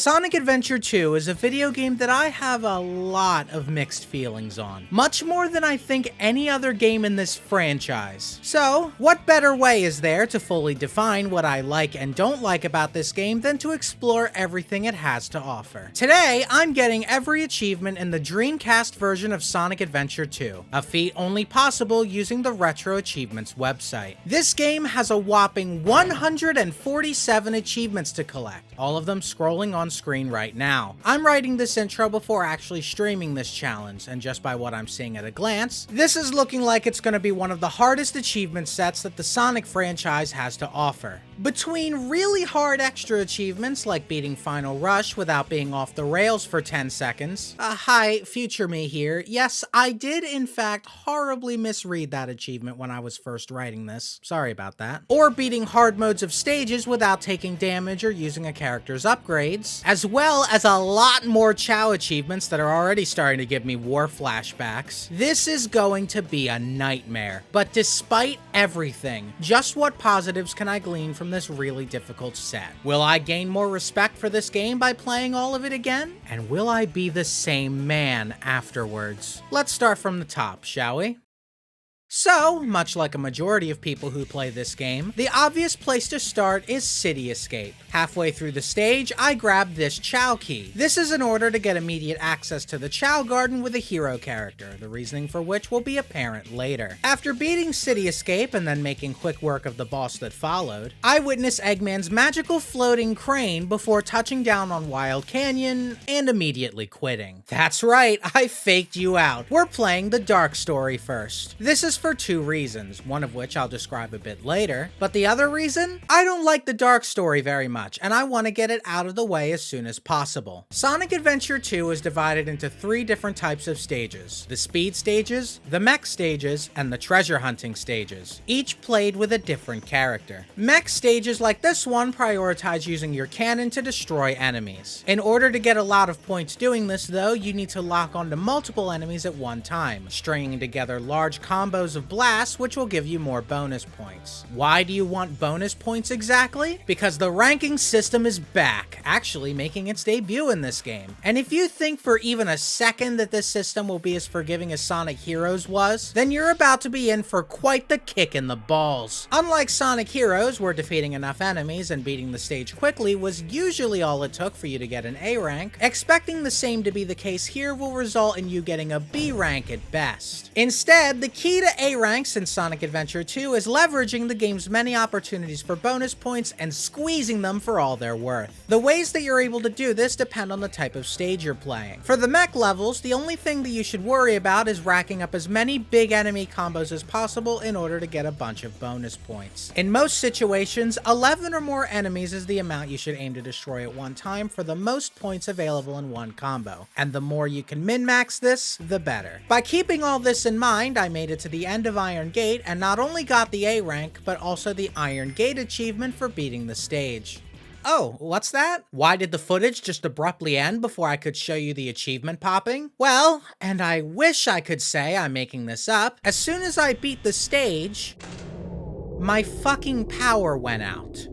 Sonic Adventure 2 is a video game that I have a lot of mixed feelings on, much more than I think any other game in this franchise. So, what better way is there to fully define what I like and don't like about this game than to explore everything it has to offer? Today, I'm getting every achievement in the Dreamcast version of Sonic Adventure 2, a feat only possible using the RetroAchievements website. This game has a whopping 147 achievements to collect, all of them scrolling on screen right now. I'm writing this intro before actually streaming this challenge, and just by what I'm seeing at a glance, this is looking like it's going to be one of the hardest achievement sets that the Sonic franchise has to offer. Between really hard extra achievements like beating Final Rush without being off the rails for 10 seconds, hi, future me here, yes, I did in fact horribly misread that achievement when I was first writing this, sorry about that, or beating hard modes of stages without taking damage or using a character's upgrades, as well as a lot more Chao achievements that are already starting to give me war flashbacks. This is going to be a nightmare. But despite everything, just what positives can I glean from this really difficult set? Will I gain more respect for this game by playing all of it again? And will I be the same man afterwards? Let's start from the top, shall we? So, much like a majority of people who play this game, the obvious place to start is City Escape. Halfway through the stage, I grabbed this Chao key. This is in order to get immediate access to the Chao Garden with a hero character, the reasoning for which will be apparent later. After beating City Escape and then making quick work of the boss that followed, I witnessed Eggman's magical floating crane before touching down on Wild Canyon and immediately quitting. That's right, I faked you out. We're playing the Dark Story first. This is for two reasons, one of which I'll describe a bit later, but the other reason? I don't like the Dark Story very much, and I want to get it out of the way as soon as possible. Sonic Adventure 2 is divided into three different types of stages: the speed stages, the mech stages, and the treasure hunting stages, each played with a different character. Mech stages like this one prioritize using your cannon to destroy enemies. In order to get a lot of points doing this though, you need to lock onto multiple enemies at one time, stringing together large combos of blasts, which will give you more bonus points. Why do you want bonus points exactly? Because the ranking system is back, actually making its debut in this game. And if you think for even a second that this system will be as forgiving as Sonic Heroes was, then you're about to be in for quite the kick in the balls. Unlike Sonic Heroes, where defeating enough enemies and beating the stage quickly was usually all it took for you to get an A rank, expecting the same to be the case here will result in you getting a B rank at best. Instead, the key to A ranks in Sonic Adventure 2 is leveraging the game's many opportunities for bonus points and squeezing them for all they're worth. The ways that you're able to do this depend on the type of stage you're playing. For the mech levels, the only thing that you should worry about is racking up as many big enemy combos as possible in order to get a bunch of bonus points. In most situations, 11 or more enemies is the amount you should aim to destroy at one time for the most points available in one combo, and the more you can min-max this, the better. By keeping all this in mind, I made it to the end of Iron Gate and not only got the A rank, but also the Iron Gate achievement for beating the stage. Oh, what's that? Why did the footage just abruptly end before I could show you the achievement popping? Well, and I wish I could say I'm making this up, as soon as I beat the stage, my fucking power went out.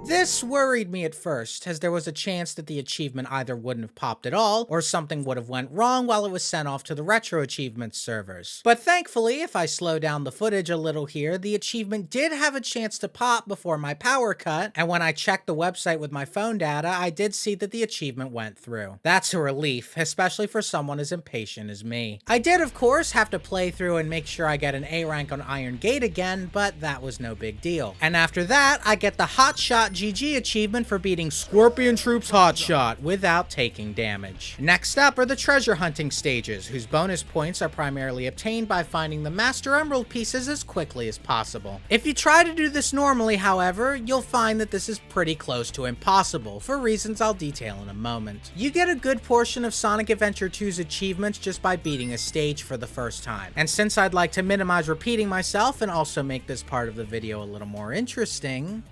This worried me at first, as there was a chance that the achievement either wouldn't have popped at all, or something would have went wrong while it was sent off to the RetroAchievements servers. But thankfully, if I slow down the footage a little here, the achievement did have a chance to pop before my power cut, and when I checked the website with my phone data, I did see that the achievement went through. That's a relief, especially for someone as impatient as me. I did, of course, have to play through and make sure I get an A rank on Iron Gate again, but that was no big deal. And after that, I get the Hotshot GG achievement for beating Scorpion Troop's Hotshot without taking damage. Next up are the treasure hunting stages, whose bonus points are primarily obtained by finding the Master Emerald pieces as quickly as possible. If you try to do this normally, however, you'll find that this is pretty close to impossible, for reasons I'll detail in a moment. You get a good portion of Sonic Adventure 2's achievements just by beating a stage for the first time, and since I'd like to minimize repeating myself and also make this part of the video a little more interesting,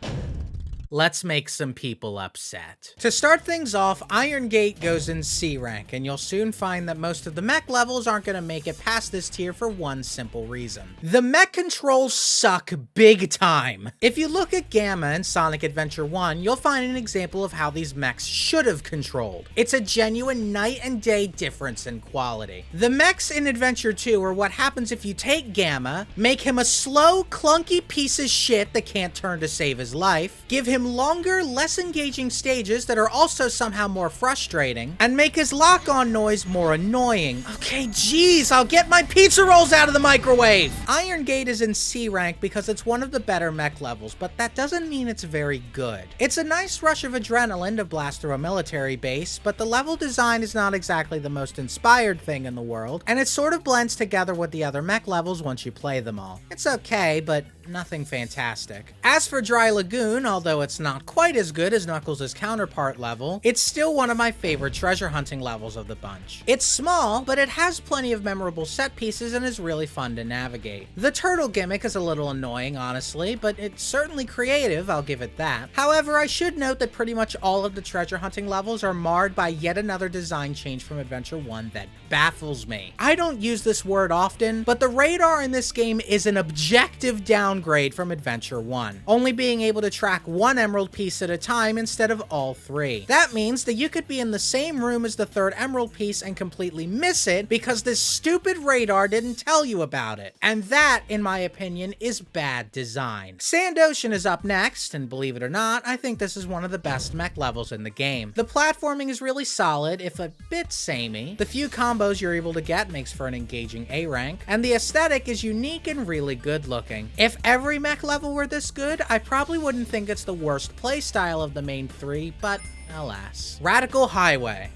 let's make some people upset. To start things off, Iron Gate goes in C rank, and you'll soon find that most of the mech levels aren't going to make it past this tier for one simple reason. The mech controls suck big time. If you look at Gamma and Sonic Adventure 1, you'll find an example of how these mechs should have controlled. It's a genuine night and day difference in quality. The mechs in Adventure 2 are what happens if you take Gamma, make him a slow, clunky piece of shit that can't turn to save his life, give him longer, less engaging stages that are also somehow more frustrating, and make his lock-on noise more annoying. Okay, geez, I'll get my pizza rolls out of the microwave! Iron Gate is in C rank because it's one of the better mech levels, but that doesn't mean it's very good. It's a nice rush of adrenaline to blast through a military base, but the level design is not exactly the most inspired thing in the world, and it sort of blends together with the other mech levels once you play them all. It's okay, but nothing fantastic. As for Dry Lagoon, although it's not quite as good as Knuckles' counterpart level, it's still one of my favorite treasure hunting levels of the bunch. It's small, but it has plenty of memorable set pieces and is really fun to navigate. The turtle gimmick is a little annoying, honestly, but it's certainly creative, I'll give it that. However, I should note that pretty much all of the treasure hunting levels are marred by yet another design change from Adventure 1 that baffles me. I don't use this word often, but the radar in this game is an objective downgrade from Adventure 1, only being able to track one emerald piece at a time instead of all three. That means that you could be in the same room as the third emerald piece and completely miss it because this stupid radar didn't tell you about it. And that, in my opinion, is bad design. Sand Ocean is up next, and believe it or not, I think this is one of the best mech levels in the game. The platforming is really solid, if a bit samey. The few combos you're able to get makes for an engaging A rank, and the aesthetic is unique and really good looking. If every mech level were this good, I probably wouldn't think it's the worst playstyle of the main three, but alas. Radical Highway.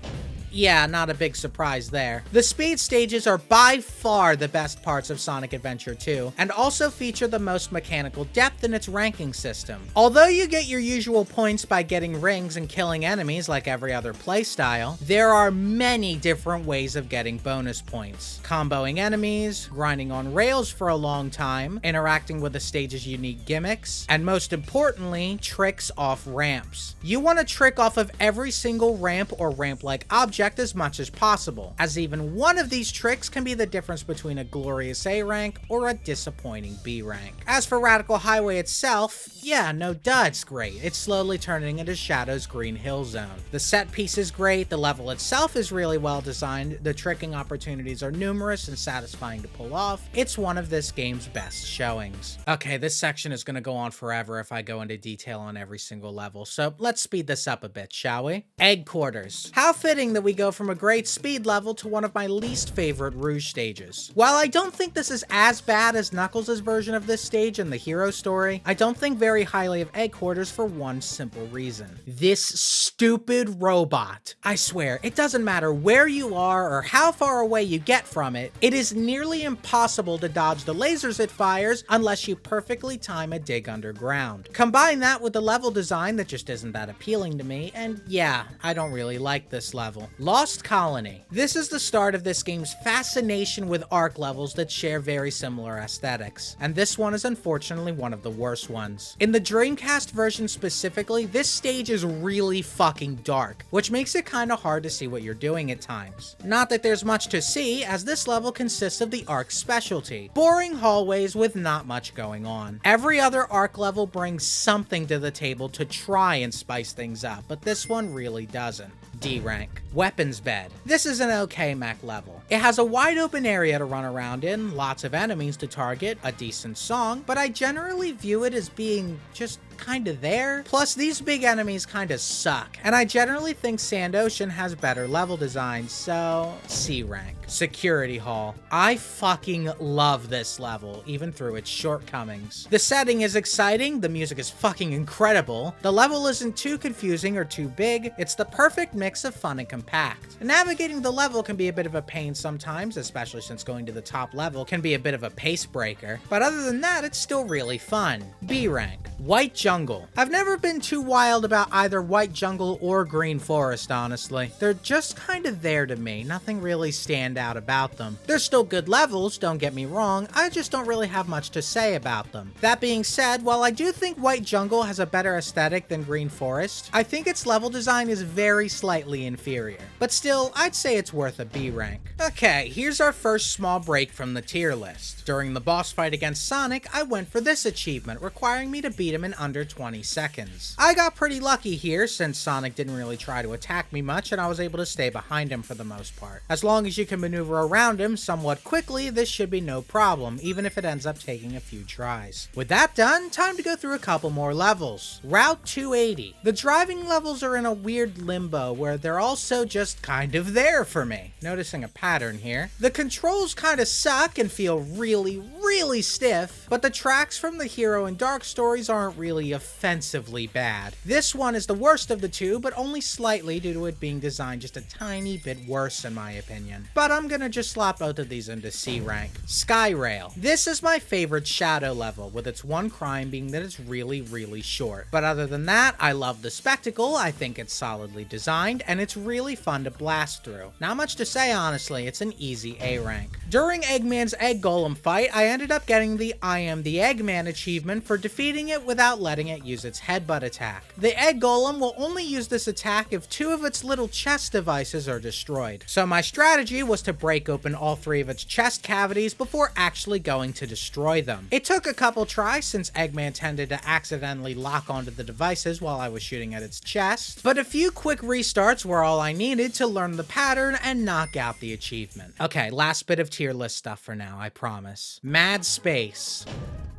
Yeah, not a big surprise there. The speed stages are by far the best parts of Sonic Adventure 2, and also feature the most mechanical depth in its ranking system. Although you get your usual points by getting rings and killing enemies like every other playstyle, there are many different ways of getting bonus points. Comboing enemies, grinding on rails for a long time, interacting with the stage's unique gimmicks, and most importantly, tricks off ramps. You want to trick off of every single ramp or ramp-like object as much as possible, as even one of these tricks can be the difference between a glorious A rank or a disappointing B rank. As for Radical Highway itself, yeah, no duh, it's great. It's slowly turning into Shadow's Green Hill Zone. The set piece is great, the level itself is really well designed, the tricking opportunities are numerous and satisfying to pull off. It's one of this game's best showings. Okay, this section is going to go on forever if I go into detail on every single level, so let's speed this up a bit, shall we? Egg Quarters. How fitting that we go from a great speed level to one of my least favorite Rouge stages. While I don't think this is as bad as Knuckles' version of this stage in the hero story, I don't think very highly of Egg Quarters for one simple reason. This stupid robot. I swear, it doesn't matter where you are or how far away you get from it, it is nearly impossible to dodge the lasers it fires unless you perfectly time a dig underground. Combine that with the level design that just isn't that appealing to me, and yeah, I don't really like this level. Lost Colony. This is the start of this game's fascination with arc levels that share very similar aesthetics, and this one is unfortunately one of the worst ones. In the Dreamcast version specifically, this stage is really fucking dark, which makes it kinda hard to see what you're doing at times. Not that there's much to see, as this level consists of the arc specialty, boring hallways with not much going on. Every other arc level brings something to the table to try and spice things up, but this one really doesn't. D rank. Weapons Bed. This is an okay mech level. It has a wide open area to run around in, lots of enemies to target, a decent song, but I generally view it as being just kinda there. Plus, these big enemies kinda suck, and I generally think Sand Ocean has better level design, so C rank. Security Hall. I fucking love this level, even through its shortcomings. The setting is exciting, the music is fucking incredible, the level isn't too confusing or too big, it's the perfect mix of fun and compact. Navigating the level can be a bit of a pain sometimes, especially since going to the top level can be a bit of a pace breaker, but other than that, it's still really fun. B rank. White Jungle. I've never been too wild about either White Jungle or Green Forest, honestly. They're just kind of there to me, nothing really stand out about them. They're still good levels, don't get me wrong, I just don't really have much to say about them. That being said, while I do think White Jungle has a better aesthetic than Green Forest, I think its level design is very slightly inferior. But still, I'd say it's worth a B rank. Okay, here's our first small break from the tier list. During the boss fight against Sonic, I went for this achievement, requiring me to beat him in under 20 seconds. I got pretty lucky here since Sonic didn't really try to attack me much and I was able to stay behind him for the most part. As long as you can maneuver around him somewhat quickly, this should be no problem, even if it ends up taking a few tries. With that done, time to go through a couple more levels. Route 280. The driving levels are in a weird limbo where they're also just kind of there for me. Noticing a pattern here. The controls kind of suck and feel really stiff, but the tracks from the Hero and Dark stories aren't really offensively bad. This one is the worst of the two, but only slightly due to it being designed just a tiny bit worse in my opinion. But I'm gonna just slot both of these into C rank. Skyrail. This is my favorite Shadow level, with its one crime being that it's really short. But other than that, I love the spectacle, I think it's solidly designed, and it's really fun to blast through. Not much to say honestly, it's an easy A rank. During Eggman's Egg Golem fight, I ended up getting the I Am the Eggman achievement for defeating it without letting it use its headbutt attack. The Egg Golem will only use this attack if 2 of its little chest devices are destroyed. So my strategy was to break open all 3 of its chest cavities before actually going to destroy them. It took a couple tries since Eggman tended to accidentally lock onto the devices while I was shooting at its chest, but a few quick restarts were all I needed to learn the pattern and knock out the achievement. Okay, last bit of tier list stuff for now, I promise. Mad Space.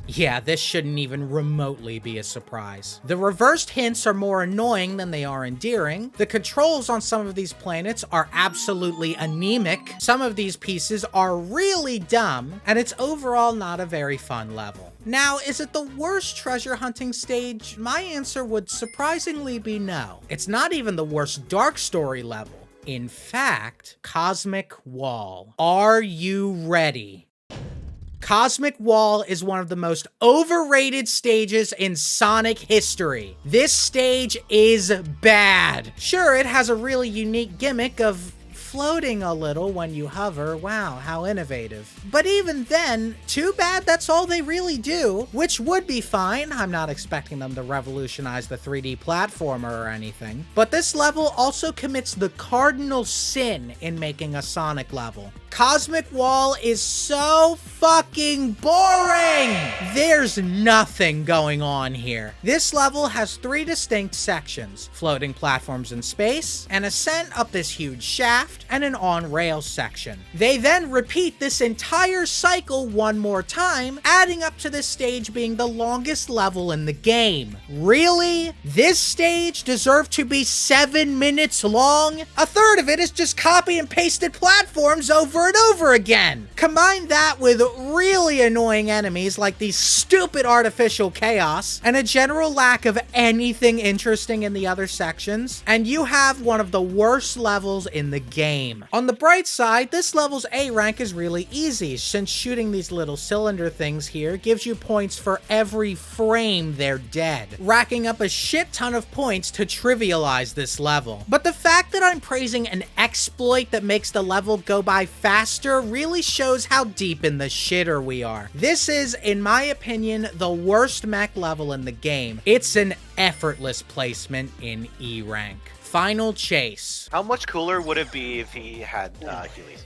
Yeah, this shouldn't even remotely be a surprise. The reversed hints are more annoying than they are endearing. The controls on some of these planets are absolutely anemic. Some of these pieces are really dumb, and it's overall not a very fun level. Now, is it the worst treasure hunting stage? My answer would surprisingly be no. It's not even the worst Dark Story level. In fact, Cosmic Wall. Are you ready? Cosmic Wall is one of the most overrated stages in Sonic history. This stage is bad. Sure, it has a really unique gimmick of floating a little when you hover. Wow, how innovative. But even then, too bad that's all they really do, which would be fine. I'm not expecting them to revolutionize the 3D platformer or anything. But this level also commits the cardinal sin in making a Sonic level. Cosmic Wall is so fucking boring! There's nothing going on here. This level has 3 distinct sections: floating platforms in space, an ascent up this huge shaft, and an on-rails section. They then repeat this entire cycle one more time, adding up to this stage being the longest level in the game. Really? This stage deserved to be 7 minutes long? A third of it is just copy and pasted platforms over and over again. Combine that with really annoying enemies like these stupid artificial chaos and a general lack of anything interesting in the other sections, and you have one of the worst levels in the game. On the bright side, this level's A rank is really easy, since shooting these little cylinder things here gives you points for every frame they're dead, racking up a shit ton of points to trivialize this level. But the fact that I'm praising an exploit that makes the level go by faster really shows how deep in the shitter we are. This is, in my opinion, the worst mech level in the game. It's an effortless placement in E rank. Final Chase. How much cooler would it be if he had Heelys?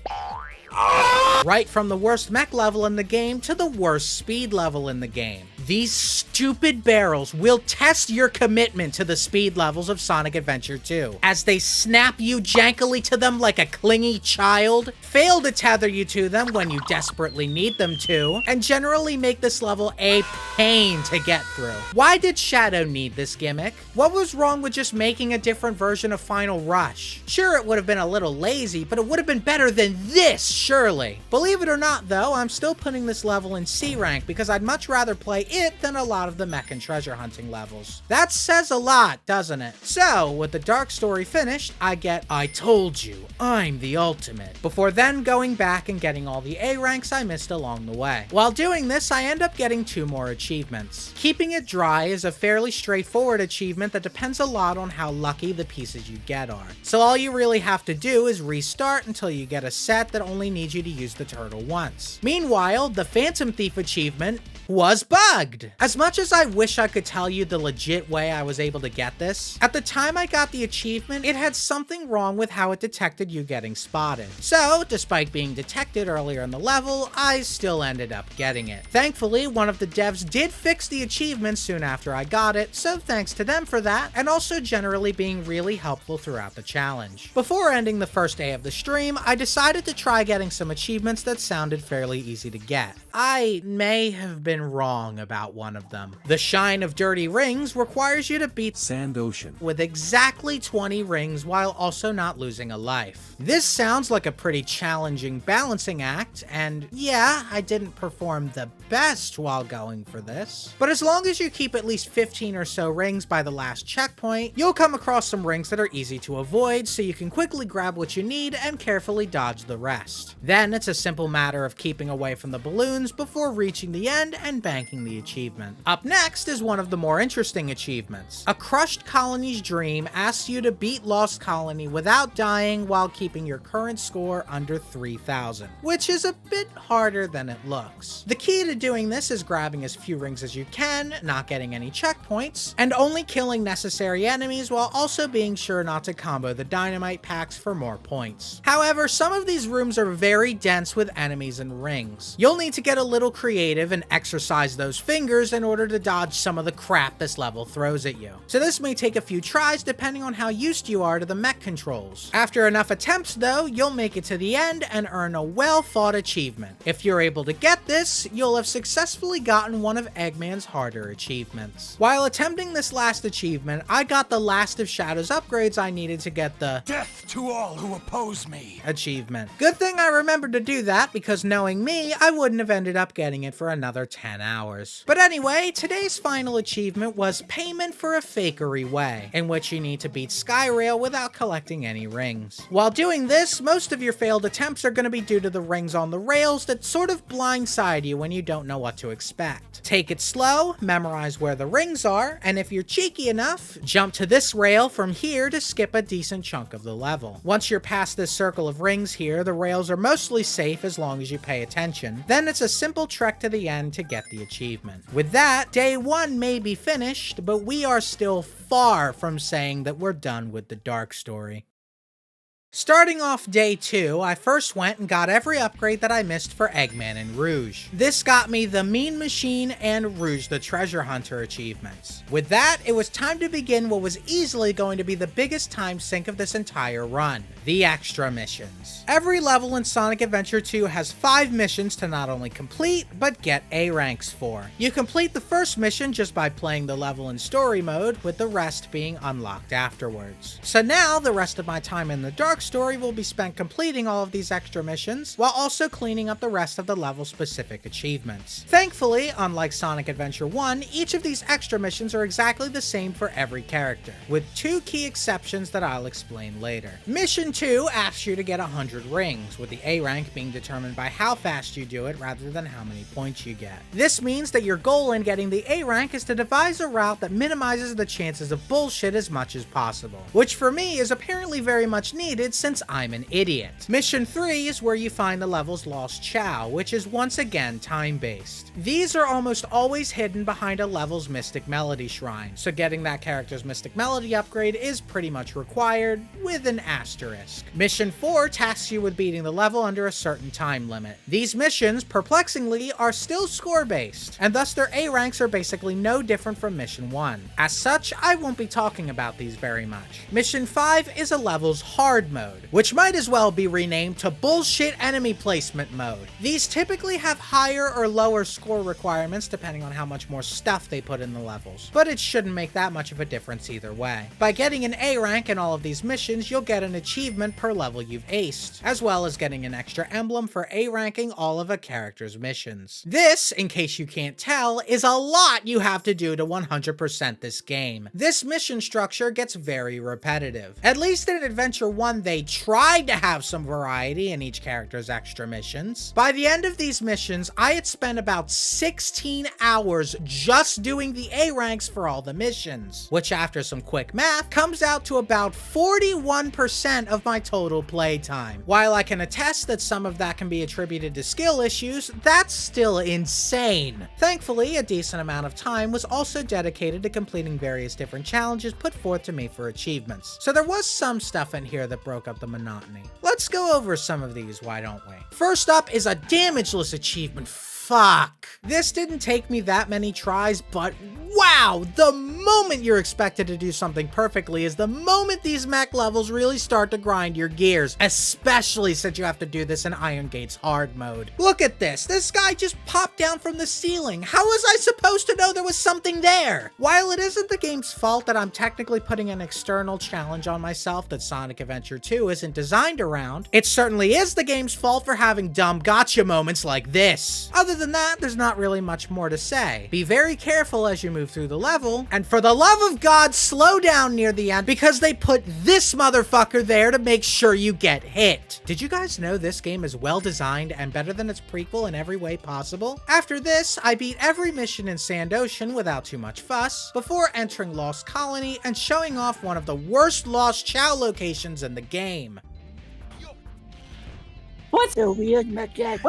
Right from the worst mech level in the game to the worst speed level in the game. These stupid barrels will test your commitment to the speed levels of Sonic Adventure 2, as they snap you jankily to them like a clingy child, fail to tether you to them when you desperately need them to, and generally make this level a pain to get through. Why did Shadow need this gimmick? What was wrong with just making a different version of Final Rush? Sure, it would have been a little lazy, but it would have been better than this, surely. Believe it or not, though, I'm still putting this level in C rank because I'd much rather play it than a lot of the mech and treasure hunting levels. That says a lot, doesn't it? So, with the dark story finished, I get I told you, I'm the ultimate, before then going back and getting all the A ranks I missed along the way. While doing this, I end up getting 2 more achievements. Keeping it dry is a fairly straightforward achievement that depends a lot on how lucky the pieces you get are. So all you really have to do is restart until you get a set that only needs you to use the turtle once. Meanwhile, the Phantom Thief achievement was bugged. As much as I wish I could tell you the legit way I was able to get this, at the time I got the achievement, it had something wrong with how it detected you getting spotted. So, despite being detected earlier in the level, I still ended up getting it. Thankfully, one of the devs did fix the achievement soon after I got it, so thanks to them for that, and also generally being really helpful throughout the challenge. Before ending the first day of the stream, I decided to try getting some achievements that sounded fairly easy to get. I may have been wrong about one of them. The Shine of Dirty Rings requires you to beat Sand Ocean with exactly 20 rings while also not losing a life. This sounds like a pretty challenging balancing act, and yeah, I didn't perform the best while going for this. But as long as you keep at least 15 or so rings by the last checkpoint, you'll come across some rings that are easy to avoid, so you can quickly grab what you need and carefully dodge the rest. Then it's a simple matter of keeping away from the balloons before reaching the end and banking the achievement. Up next is one of the more interesting achievements. A Crushed Colony's Dream asks you to beat Lost Colony without dying while keeping your current score under 3,000, which is a bit harder than it looks. The key to doing this is grabbing as few rings as you can, not getting any checkpoints, and only killing necessary enemies while also being sure not to combo the dynamite packs for more points. However, some of these rooms are very dense with enemies and rings. You'll need to get a little creative and exercise those fingers in order to dodge some of the crap this level throws at you. So this may take a few tries depending on how used you are to the mech controls. After enough attempts though, you'll make it to the end and earn a well-thought achievement. If you're able to get this, you'll have successfully gotten one of Eggman's harder achievements. While attempting this last achievement, I got the last of Shadow's upgrades I needed to get the Death to all who oppose me achievement. Good thing I remembered to do that, because knowing me, I wouldn't have ended up getting it for another 10 hours. But anyway, today's final achievement was Payment for a Fakery Way, in which you need to beat Skyrail without collecting any rings. While doing this, most of your failed attempts are going to be due to the rings on the rails that sort of blindside you when you don't know what to expect. Take it slow, memorize where the rings are, and if you're cheeky enough, jump to this rail from here to skip a decent chunk of the level. Once you're past this circle of rings here, the rails are mostly safe as long as you pay attention. Then it's a simple trek to the end to get the achievement. With that, day 1 may be finished, but we are still far from saying that we're done with the dark story. Starting off day 2, I first went and got every upgrade that I missed for Eggman and Rouge. This got me the Mean Machine and Rouge the Treasure Hunter achievements. With that, it was time to begin what was easily going to be the biggest time sink of this entire run, the extra missions. Every level in Sonic Adventure 2 has 5 missions to not only complete, but get A ranks for. You complete the first mission just by playing the level in story mode, with the rest being unlocked afterwards. So now, the rest of my time in the dark story will be spent completing all of these extra missions, while also cleaning up the rest of the level-specific achievements. Thankfully, unlike Sonic Adventure 1, each of these extra missions are exactly the same for every character, with 2 key exceptions that I'll explain later. Mission 2 asks you to get 100 rings, with the A rank being determined by how fast you do it rather than how many points you get. This means that your goal in getting the A rank is to devise a route that minimizes the chances of bullshit as much as possible, which for me is apparently very much needed since I'm an idiot. Mission 3 is where you find the level's lost Chao, which is once again time-based. These are almost always hidden behind a level's Mystic Melody shrine, so getting that character's Mystic Melody upgrade is pretty much required, with an asterisk. Mission 4 tasks you with beating the level under a certain time limit. These missions, perplexingly, are still score-based, and thus their A ranks are basically no different from Mission 1. As such, I won't be talking about these very much. Mission 5 is a level's hard mode, mode, which might as well be renamed to bullshit enemy placement mode. These typically have higher or lower score requirements depending on how much more stuff they put in the levels, but it shouldn't make that much of a difference either way. By getting an A rank in all of these missions, you'll get an achievement per level you've aced, as well as getting an extra emblem for A ranking all of a character's missions. This, in case you can't tell, is a lot you have to do to 100% this game. This mission structure gets very repetitive. At least in Adventure 1, they tried to have some variety in each character's extra missions. By the end of these missions, I had spent about 16 hours just doing the A ranks for all the missions, which after some quick math comes out to about 41% of my total playtime. While I can attest that some of that can be attributed to skill issues, that's still insane. Thankfully, a decent amount of time was also dedicated to completing various different challenges put forth to me for achievements, so there was some stuff in here that broke up the monotony. Let's go over some of these, why don't we? First up is a damageless achievement. Fuck. This didn't take me that many tries, but wow, the moment you're expected to do something perfectly is the moment these mech levels really start to grind your gears, especially since you have to do this in Iron Gate's hard mode. Look at this. This guy just popped down from the ceiling. How was I supposed to know there was something there? While it isn't the game's fault that I'm technically putting an external challenge on myself that Sonic Adventure 2 isn't designed around, it certainly is the game's fault for having dumb gotcha moments like this. Other than that, there's not really much more to say. Be very careful as you move through the level, and for the love of God, slow down near the end because they put this motherfucker there to make sure you get hit. Did you guys know this game is well designed and better than its prequel in every way possible? After this, I beat every mission in Sand Ocean without too much fuss, before entering Lost Colony and showing off one of the worst Lost Chao locations in the game. What's a weird mechanic?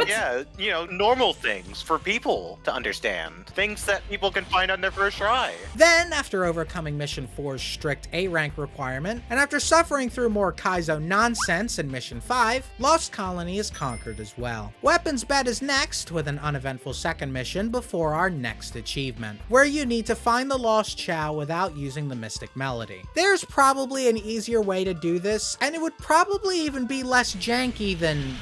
Yeah, normal things for people to understand. Things that people can find on their first try. Then, after overcoming Mission 4's strict A rank requirement, and after suffering through more Kaizo nonsense in Mission 5, Lost Colony is conquered as well. Weapons Bed is next, with an uneventful second mission before our next achievement, where you need to find the Lost Chao without using the Mystic Melody. There's probably an easier way to do this, and it would probably even be less janky than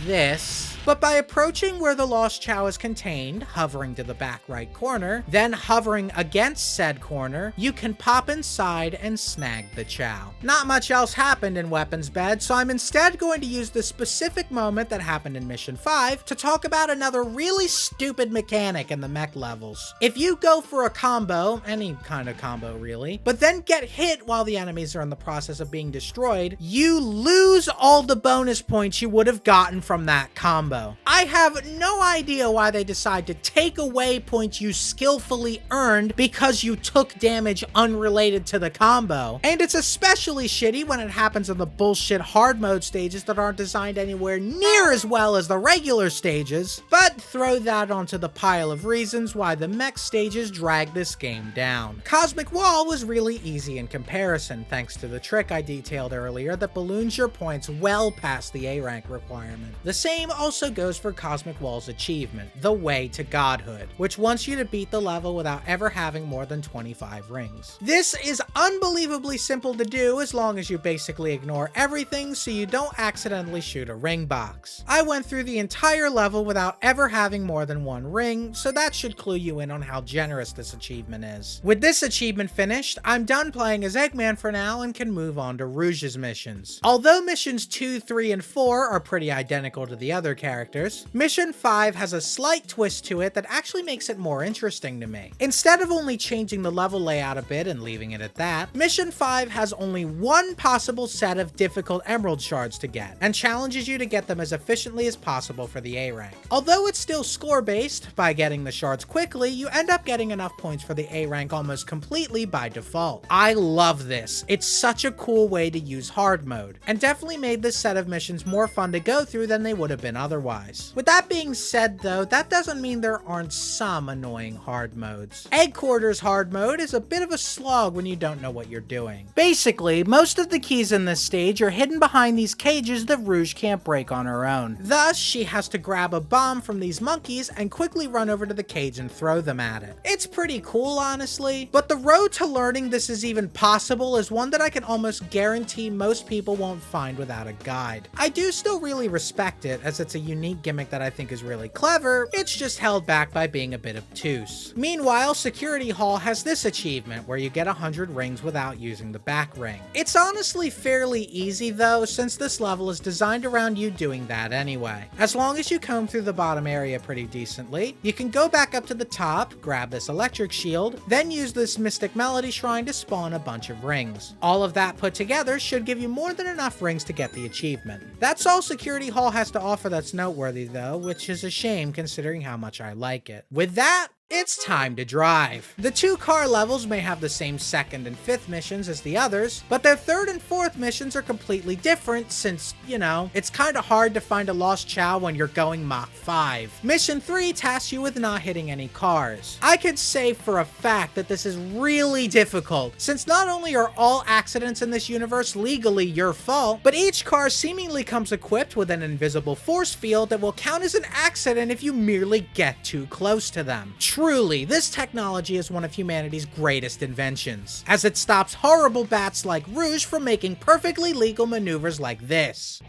this. But by approaching where the Lost Chao is contained, hovering to the back right corner, then hovering against said corner, you can pop inside and snag the Chao. Not much else happened in Weapons Bed, so I'm instead going to use the specific moment that happened in Mission 5 to talk about another really stupid mechanic in the mech levels. If you go for a combo, any kind of combo really, but then get hit while the enemies are in the process of being destroyed, you lose all the bonus points you would have gotten from that combo. I have no idea why they decide to take away points you skillfully earned because you took damage unrelated to the combo. And it's especially shitty when it happens in the bullshit hard mode stages that aren't designed anywhere near as well as the regular stages. But throw that onto the pile of reasons why the mech stages drag this game down. Cosmic Wall was really easy in comparison, thanks to the trick I detailed earlier that balloons your points well past the A rank requirement. The same also goes for Cosmic Wall's achievement, the Way to Godhood, which wants you to beat the level without ever having more than 25 rings. This is unbelievably simple to do as long as you basically ignore everything so you don't accidentally shoot a ring box. I went through the entire level without ever having more than one ring, so that should clue you in on how generous this achievement is. With this achievement finished, I'm done playing as Eggman for now and can move on to Rouge's missions. Although missions 2, 3, and 4 are pretty identical to the other characters, Mission 5 has a slight twist to it that actually makes it more interesting to me. Instead of only changing the level layout a bit and leaving it at that, Mission 5 has only one possible set of difficult emerald shards to get, and challenges you to get them as efficiently as possible for the A rank. Although it's still score-based, by getting the shards quickly, you end up getting enough points for the A rank almost completely by default. I love this. It's such a cool way to use hard mode, and definitely made this set of missions more fun to go through than they would have been otherwise. otherwise. With that being said though, that doesn't mean there aren't some annoying hard modes. Egg Quarters hard mode is a bit of a slog when you don't know what you're doing. Basically, most of the keys in this stage are hidden behind these cages that Rouge can't break on her own. Thus, she has to grab a bomb from these monkeys and quickly run over to the cage and throw them at it. It's pretty cool, honestly, but the road to learning this is even possible is one that I can almost guarantee most people won't find without a guide. I do still really respect it, as it's a unique gimmick that I think is really clever. It's just held back by being a bit obtuse. Meanwhile, Security Hall has this achievement where you get 100 rings without using the back ring. It's honestly fairly easy though, since this level is designed around you doing that anyway. As long as you comb through the bottom area pretty decently, you can go back up to the top, grab this electric shield, then use this Mystic Melody Shrine to spawn a bunch of rings. All of that put together should give you more than enough rings to get the achievement. That's all Security Hall has to offer that's noteworthy though, which is a shame considering how much I like it. With that, it's time to drive. The 2 car levels may have the same 2nd and 5th missions as the others, but their 3rd and 4th missions are completely different since, you know, it's kinda hard to find a lost Chao when you're going Mach 5. Mission 3 tasks you with not hitting any cars. I could say for a fact that this is really difficult, since not only are all accidents in this universe legally your fault, but each car seemingly comes equipped with an invisible force field that will count as an accident if you merely get too close to them. Truly, this technology is one of humanity's greatest inventions, as it stops horrible bats like Rouge from making perfectly legal maneuvers like this.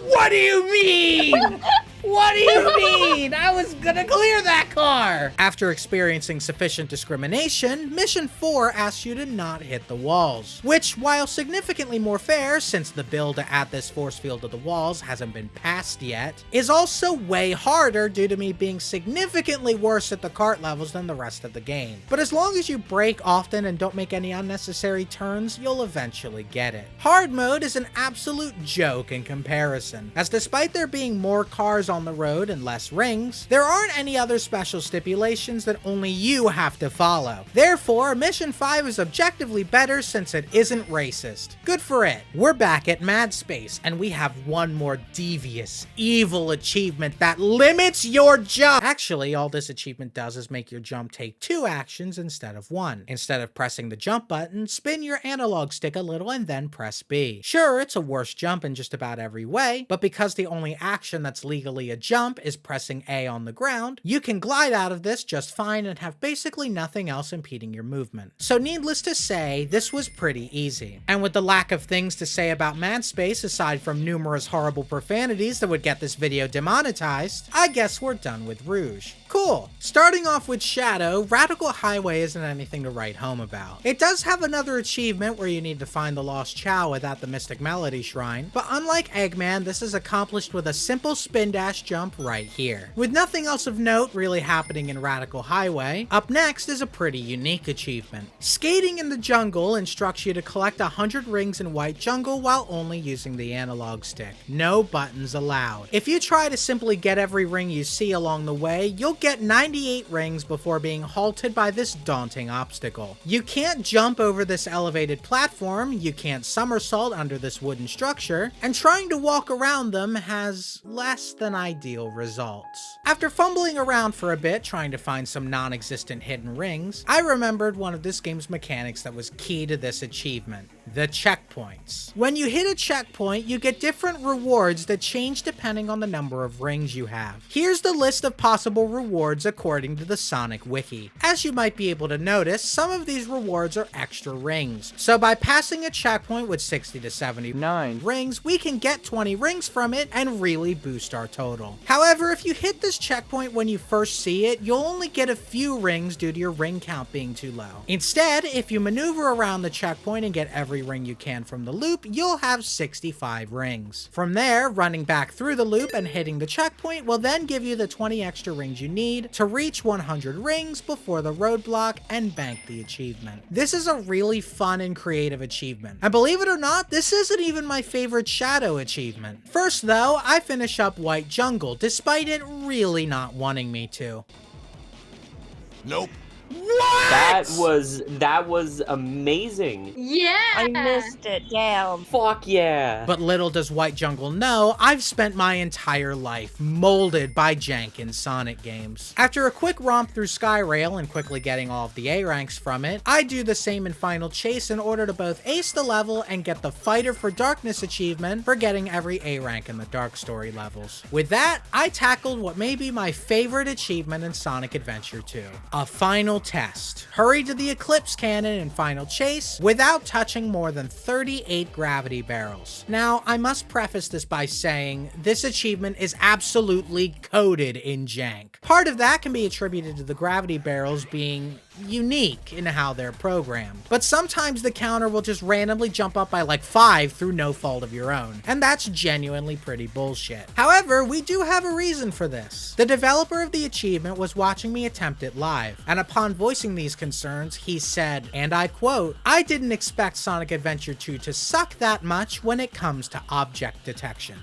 What do you mean? What do you mean? I was gonna clear that car! After experiencing sufficient discrimination, Mission 4 asks you to not hit the walls, which, while significantly more fair since the bill to add this force field to the walls hasn't been passed yet, is also way harder due to me being significantly worse at the kart levels than the rest of the game. But as long as you brake often and don't make any unnecessary turns, you'll eventually get it. Hard mode is an absolute joke in comparison, as despite there being more cars on the road and less rings, there aren't any other special stipulations that only you have to follow. Therefore, Mission 5 is objectively better since it isn't racist. Good for it. We're back at Mad Space, and we have one more devious, evil achievement that limits your jump. Actually, all this achievement does is make your jump take 2 actions instead of 1. Instead of pressing the jump button, spin your analog stick a little and then press B. Sure, it's a worse jump in just about every way, but because the only action that's legally a jump is pressing A on the ground, you can glide out of this just fine and have basically nothing else impeding your movement. So needless to say, this was pretty easy. And with the lack of things to say about Mad Space aside from numerous horrible profanities that would get this video demonetized, I guess we're done with Rouge. Cool. Starting off with Shadow, Radical Highway isn't anything to write home about. It does have another achievement where you need to find the lost Chao without the Mystic Melody Shrine, but unlike Eggman, this is accomplished with a simple spin dash jump right here. With nothing else of note really happening in Radical Highway, up next is a pretty unique achievement. Skating in the Jungle instructs you to collect 100 rings in White Jungle while only using the analog stick. No buttons allowed. If you try to simply get every ring you see along the way, you'll get 98 rings before being halted by this daunting obstacle. You can't jump over this elevated platform, you can't somersault under this wooden structure, and trying to walk around them has less than ideal results. After fumbling around for a bit trying to find some non-existent hidden rings, I remembered one of this game's mechanics that was key to this achievement: the checkpoints. When you hit a checkpoint, you get different rewards that change depending on the number of rings you have. Here's the list of possible rewards according to the Sonic Wiki. As you might be able to notice, some of these rewards are extra rings. So by passing a checkpoint with 60 to 79 rings, we can get 20 rings from it and really boost our total. However, if you hit this checkpoint when you first see it, you'll only get a few rings due to your ring count being too low. Instead, if you maneuver around the checkpoint and get every ring you can from the loop, you'll have 65 rings. From there, running back through the loop and hitting the checkpoint will then give you the 20 extra rings you need to reach 100 rings before the roadblock and bank the achievement. This is a really fun and creative achievement. And believe it or not, this isn't even my favorite Shadow achievement. First though, I finish up White Jungle, despite it really not wanting me to. Nope. What? That was amazing. Yeah. I missed it. Damn. Fuck yeah. But little does White Jungle know, I've spent my entire life molded by jank in Sonic games. After a quick romp through Skyrail and quickly getting all of the A ranks from it, I do the same in Final Chase in order to both ace the level and get the Fighter for Darkness achievement for getting every A rank in the Dark Story levels. With that, I tackled what may be my favorite achievement in Sonic Adventure 2, a final test. Hurry to the Eclipse Cannon in Final Chase without touching more than 38 gravity barrels. Now, I must preface this by saying this achievement is absolutely coated in jank. Part of that can be attributed to the gravity barrels being unique in how they're programmed, but sometimes the counter will just randomly jump up by like 5 through no fault of your own, and that's genuinely pretty bullshit. However, we do have a reason for this. The developer of the achievement was watching me attempt it live, and upon voicing these concerns, he said, and I quote, "I didn't expect Sonic Adventure 2 to suck that much when it comes to object detection."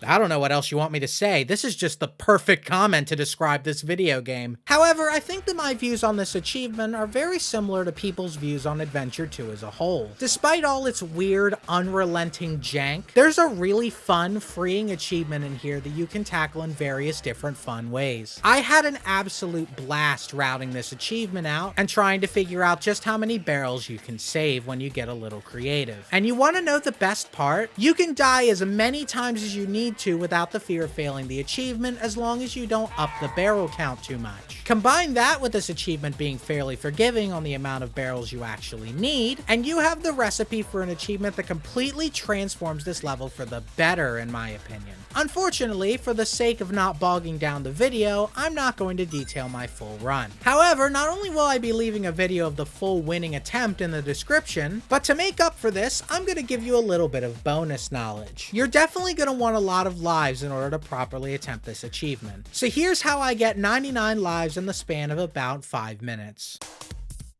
I don't know what else you want me to say. This is just the perfect comment to describe this video game. However, I think that my views on this achievement are very similar to people's views on Adventure 2 as a whole. Despite all its weird, unrelenting jank, there's a really fun, freeing achievement in here that you can tackle in various different fun ways. I had an absolute blast routing this achievement out and trying to figure out just how many barrels you can save when you get a little creative. And you want to know the best part? You can die as many times as you need to without the fear of failing the achievement as long as you don't up the barrel count too much. Combine that with this achievement being fairly forgiving on the amount of barrels you actually need, and you have the recipe for an achievement that completely transforms this level for the better, in my opinion. Unfortunately, for the sake of not bogging down the video, I'm not going to detail my full run. However, not only will I be leaving a video of the full winning attempt in the description, but to make up for this, I'm going to give you a little bit of bonus knowledge. You're definitely going to want a lot of lives in order to properly attempt this achievement. So here's how I get 99 lives in the span of about 5 minutes.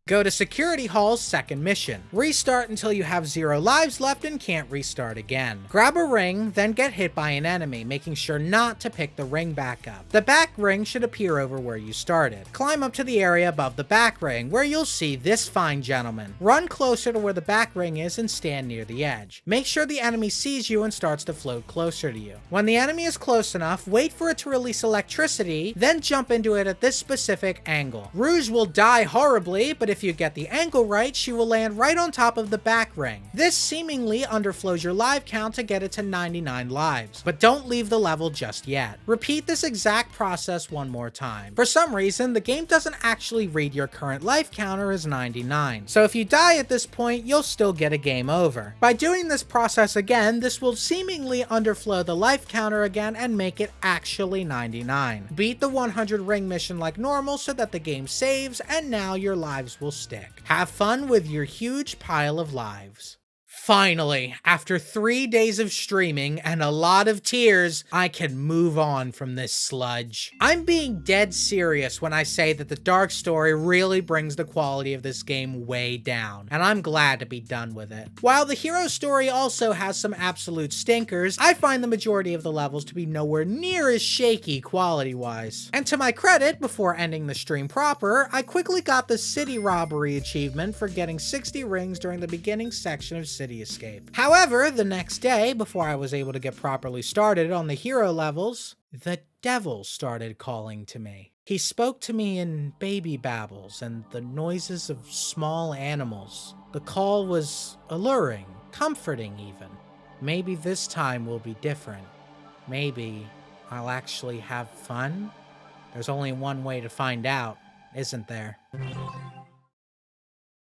Go to Security Hall's second mission. Restart until you have 0 lives left and can't restart again. Grab a ring, then get hit by an enemy, making sure not to pick the ring back up. The back ring should appear over where you started. Climb up to the area above the back ring, where you'll see this fine gentleman. Run closer to where the back ring is and stand near the edge. Make sure the enemy sees you and starts to float closer to you. When the enemy is close enough, wait for it to release electricity, then jump into it at this specific angle. Rouge will die horribly, but if you get the angle right, she will land right on top of the back ring. This seemingly underflows your live count to get it to 99 lives, but don't leave the level just yet. Repeat this exact process one more time. For some reason, the game doesn't actually read your current life counter as 99, so if you die at this point, you'll still get a game over. By doing this process again, this will seemingly underflow the life counter again and make it actually 99. Beat the 100 ring mission like normal so that the game saves, and now your lives will stick. Have fun with your huge pile of lives. Finally, after 3 days of streaming and a lot of tears, I can move on from this sludge. I'm being dead serious when I say that the Dark Story really brings the quality of this game way down, and I'm glad to be done with it. While the hero story also has some absolute stinkers, I find the majority of the levels to be nowhere near as shaky quality-wise. And to my credit, before ending the stream proper, I quickly got the City Robbery achievement for getting 60 rings during the beginning section of City Escape. However, the next day, before I was able to get properly started on the hero levels, the devil started calling to me. He spoke to me in baby babbles and the noises of small animals. The call was alluring, comforting even. Maybe this time will be different. Maybe I'll actually have fun? There's only one way to find out, isn't there?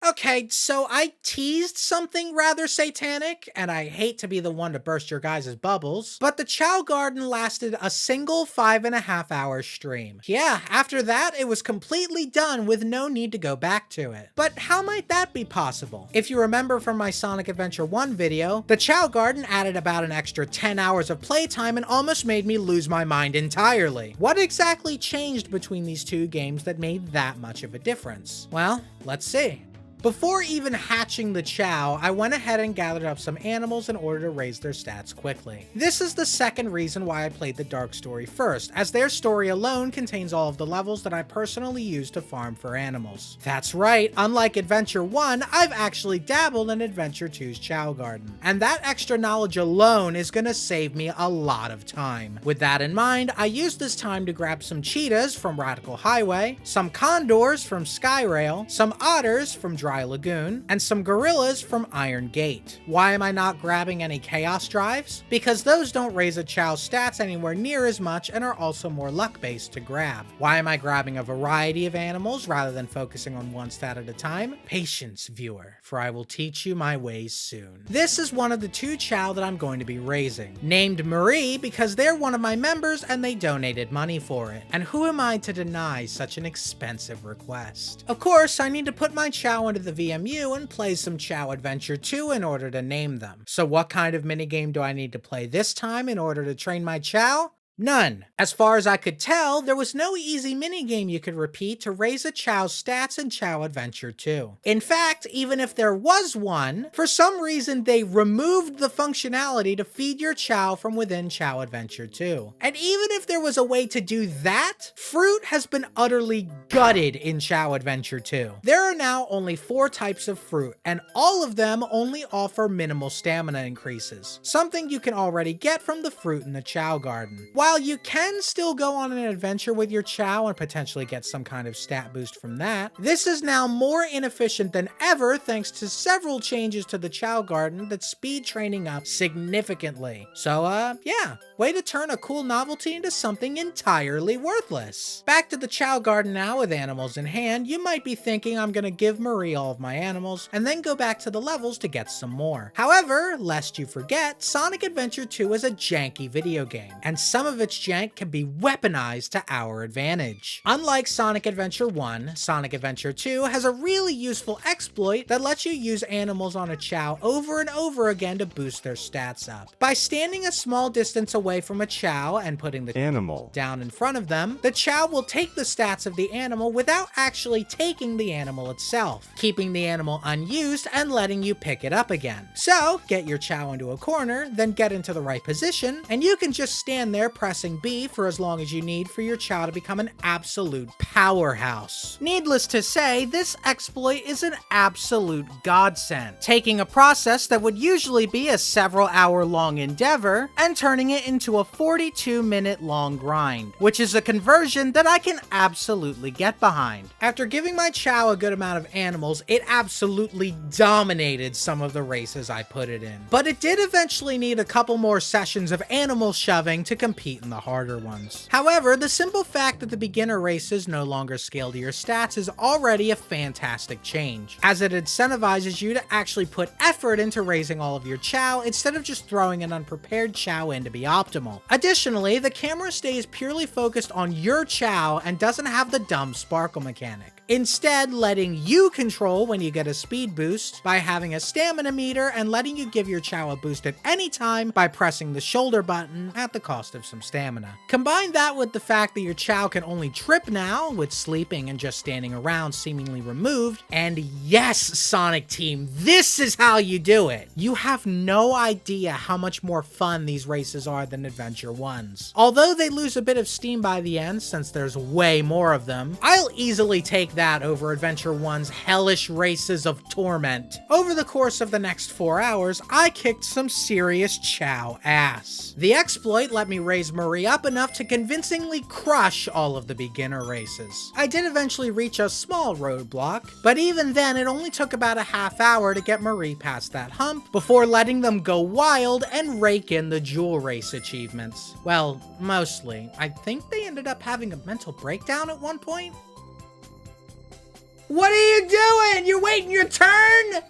Okay, so I teased something rather satanic, and I hate to be the one to burst your guys' bubbles, but the Chao Garden lasted a single 5.5 hour stream. Yeah, after that, it was completely done with no need to go back to it. But how might that be possible? If you remember from my Sonic Adventure 1 video, the Chao Garden added about an extra 10 hours of playtime and almost made me lose my mind entirely. What exactly changed between these two games that made that much of a difference? Well, let's see. Before even hatching the Chao, I went ahead and gathered up some animals in order to raise their stats quickly. This is the second reason why I played the Dark Story first, as their story alone contains all of the levels that I personally use to farm for animals. That's right, unlike Adventure 1, I've actually dabbled in Adventure 2's Chao Garden. And that extra knowledge alone is gonna save me a lot of time. With that in mind, I used this time to grab some cheetahs from Radical Highway, some condors from Skyrail, some otters from Dry Lagoon, and some gorillas from Iron Gate. Why am I not grabbing any Chaos Drives? Because those don't raise a Chao's stats anywhere near as much and are also more luck-based to grab. Why am I grabbing a variety of animals rather than focusing on one stat at a time? Patience, viewer, for I will teach you my ways soon. This is one of the 2 Chao that I'm going to be raising, named Marie because they're one of my members and they donated money for it. And who am I to deny such an expensive request? Of course, I need to put my Chao into the VMU and play some Chao Adventure 2 in order to name them. So what kind of minigame do I need to play this time in order to train my Chao? None. As far as I could tell, there was no easy minigame you could repeat to raise a Chao's stats in Chao Adventure 2. In fact, even if there was one, for some reason they removed the functionality to feed your Chao from within Chao Adventure 2. And even if there was a way to do that, fruit has been utterly gutted in Chao Adventure 2. There are now only 4 types of fruit, and all of them only offer minimal stamina increases, something you can already get from the fruit in the Chao Garden. While you can still go on an adventure with your Chao and potentially get some kind of stat boost from that, this is now more inefficient than ever thanks to several changes to the Chao Garden that speed training up significantly. So yeah, way to turn a cool novelty into something entirely worthless. Back to the Chao Garden now with animals in hand. You might be thinking I'm gonna give Marie all of my animals and then go back to the levels to get some more. However, lest you forget, Sonic Adventure 2 is a janky video game, and some of its jank can be weaponized to our advantage. Unlike Sonic Adventure 1, Sonic Adventure 2 has a really useful exploit that lets you use animals on a Chao over and over again to boost their stats up. By standing a small distance away from a Chao and putting the animal down in front of them, the Chao will take the stats of the animal without actually taking the animal itself, keeping the animal unused and letting you pick it up again. So, get your Chao into a corner, then get into the right position, and you can just stand there pressing B for as long as you need for your Chao to become an absolute powerhouse. Needless to say, this exploit is an absolute godsend, taking a process that would usually be a several hour long endeavor and turning it into a 42-minute long grind, which is a conversion that I can absolutely get behind. After giving my Chao a good amount of animals, it absolutely dominated some of the races I put it in. But it did eventually need a couple more sessions of animal shoving to compete in the harder ones. However, the simple fact that the beginner races no longer scale to your stats is already a fantastic change, as it incentivizes you to actually put effort into raising all of your Chao instead of just throwing an unprepared Chao in to be optimal. Additionally, the camera stays purely focused on your Chao and doesn't have the dumb sparkle mechanic, instead letting you control when you get a speed boost by having a stamina meter and letting you give your Chao a boost at any time by pressing the shoulder button at the cost of some stamina. Combine that with the fact that your Chao can only trip now, with sleeping and just standing around seemingly removed, and yes, Sonic Team, this is how you do it. You have no idea how much more fun these races are than Adventure 1's. Although they lose a bit of steam by the end since there's way more of them, I'll easily take that over Adventure 1's hellish races of torment. Over the course of the next 4 hours, I kicked some serious Chao ass. The exploit let me raise Marie up enough to convincingly crush all of the beginner races. I did eventually reach a small roadblock, but even then it only took about a half hour to get Marie past that hump before letting them go wild and rake in the jewel race achievements. Well, mostly. I think they ended up having a mental breakdown at one point. What are you doing? You're waiting your turn?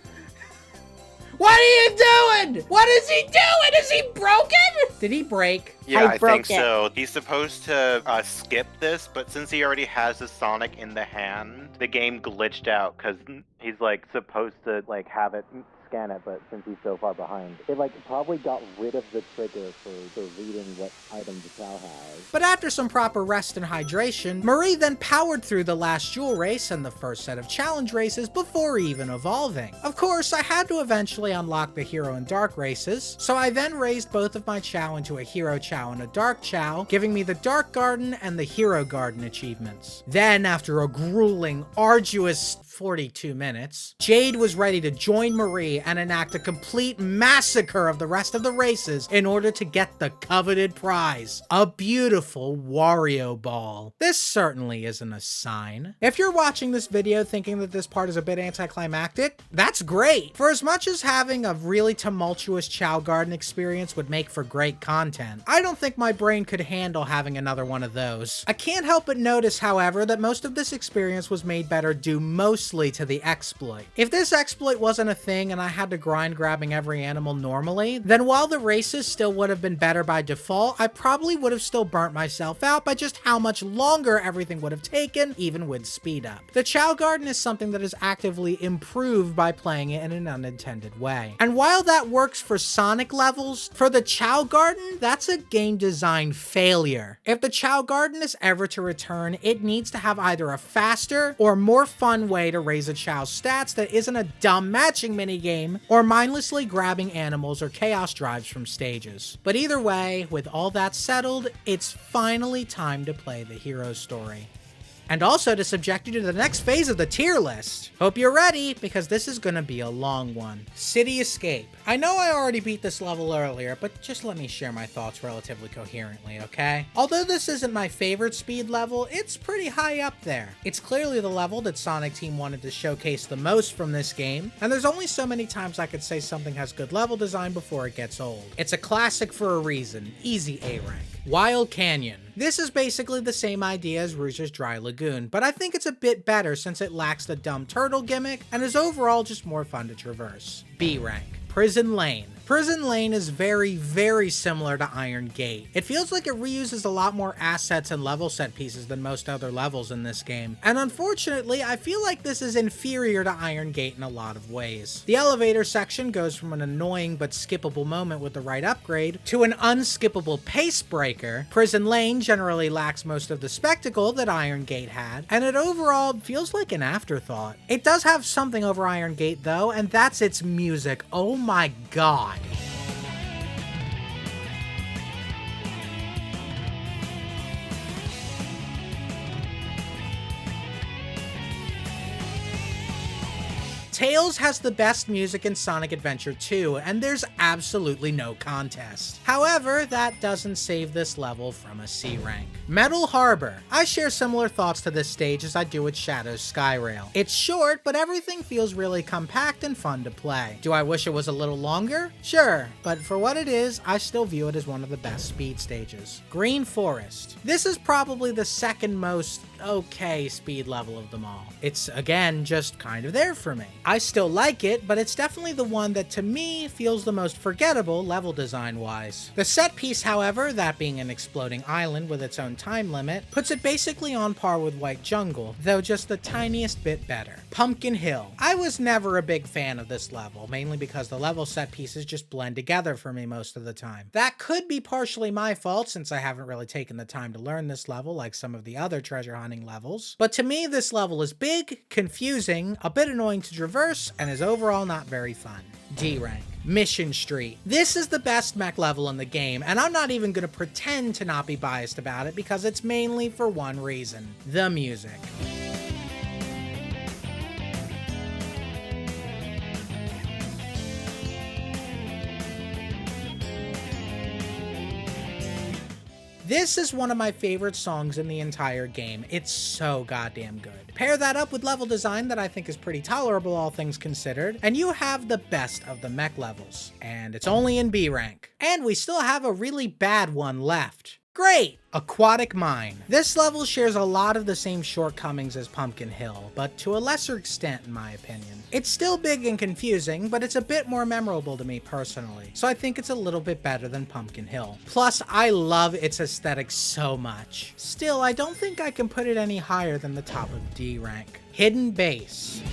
What are you doing? What is he doing? Is he broken? Did he break? Yeah, I broke think it. so. He's supposed to skip this, but since he already has the Sonic in the hand, the game glitched out because he's like supposed to like have it scan it, but since he's so far behind, it like probably got rid of the trigger for reading what item the Chao has. But after some proper rest and hydration, Marie then powered through the last jewel race and the first set of challenge races before even evolving. Of course, I had to eventually unlock the hero and dark races, so I then raised both of my Chao into a hero Chao and a dark Chao, giving me the dark garden and the hero garden achievements. Then, after a grueling, arduous 42 minutes, Jade was ready to join Marie and enact a complete massacre of the rest of the races in order to get the coveted prize, a beautiful Wario ball. This certainly isn't a sign. If you're watching this video thinking that this part is a bit anticlimactic, that's great. For as much as having a really tumultuous Chao Garden experience would make for great content, I don't think my brain could handle having another one of those. I can't help but notice, however, that most of this experience was made better due mostly to the exploit. If this exploit wasn't a thing and I had to grind grabbing every animal normally, then while the races still would have been better by default, I probably would have still burnt myself out by just how much longer everything would have taken, even with speed up. The Chao Garden is something that is actively improved by playing it in an unintended way. And while that works for Sonic levels, for the Chao Garden, that's a game design failure. If the Chao Garden is ever to return, it needs to have either a faster or more fun way to raise a Chao's stats that isn't a dumb matching minigame or mindlessly grabbing animals or chaos drives from stages. But either way, with all that settled, it's finally time to play the hero story. And also to subject you to the next phase of the tier list. Hope you're ready, because this is gonna be a long one. City Escape. I know I already beat this level earlier, but just let me share my thoughts relatively coherently, okay? Although this isn't my favorite speed level, it's pretty high up there. It's clearly the level that Sonic Team wanted to showcase the most from this game, and there's only so many times I could say something has good level design before it gets old. It's a classic for a reason, easy A rank. Wild Canyon. This is basically the same idea as Rouge's Dry Lagoon, but I think it's a bit better since it lacks the dumb turtle gimmick and is overall just more fun to traverse. B rank. Prison Lane. Prison Lane is very, very similar to Iron Gate. It feels like it reuses a lot more assets and level set pieces than most other levels in this game, and unfortunately, I feel like this is inferior to Iron Gate in a lot of ways. The elevator section goes from an annoying but skippable moment with the right upgrade to an unskippable pace breaker. Prison Lane generally lacks most of the spectacle that Iron Gate had, and it overall feels like an afterthought. It does have something over Iron Gate though, and that's its music. Oh my god. Tails has the best music in Sonic Adventure 2, and there's absolutely no contest. However, that doesn't save this level from a C rank. Metal Harbor. I share similar thoughts to this stage as I do with Shadow's Skyrail. It's short, but everything feels really compact and fun to play. Do I wish it was a little longer? Sure, but for what it is, I still view it as one of the best speed stages. Green Forest. This is probably the second most okay speed level of them all. It's, again, just kind of there for me. I still like it, but it's definitely the one that to me feels the most forgettable level design wise. The set piece, however, that being an exploding island with its own time limit, puts it basically on par with White Jungle, though just the tiniest bit better. Pumpkin Hill. I was never a big fan of this level, mainly because the level set pieces just blend together for me most of the time. That could be partially my fault since I haven't really taken the time to learn this level like some of the other treasure hunting levels, but to me this level is big, confusing, a bit annoying to traverse, and is overall not very fun. D rank. Mission Street. This is the best mech level in the game, and I'm not even gonna pretend to not be biased about it because it's mainly for one reason: the music. This is one of my favorite songs in the entire game. It's so goddamn good. Pair that up with level design that I think is pretty tolerable all things considered, and you have the best of the mech levels. And it's only in B rank. And we still have a really bad one left. Great! Aquatic Mine. This level shares a lot of the same shortcomings as Pumpkin Hill, but to a lesser extent in my opinion. It's still big and confusing, but it's a bit more memorable to me personally, so I think it's a little bit better than Pumpkin Hill. Plus, I love its aesthetic so much. Still, I don't think I can put it any higher than the top of D rank. Hidden Base.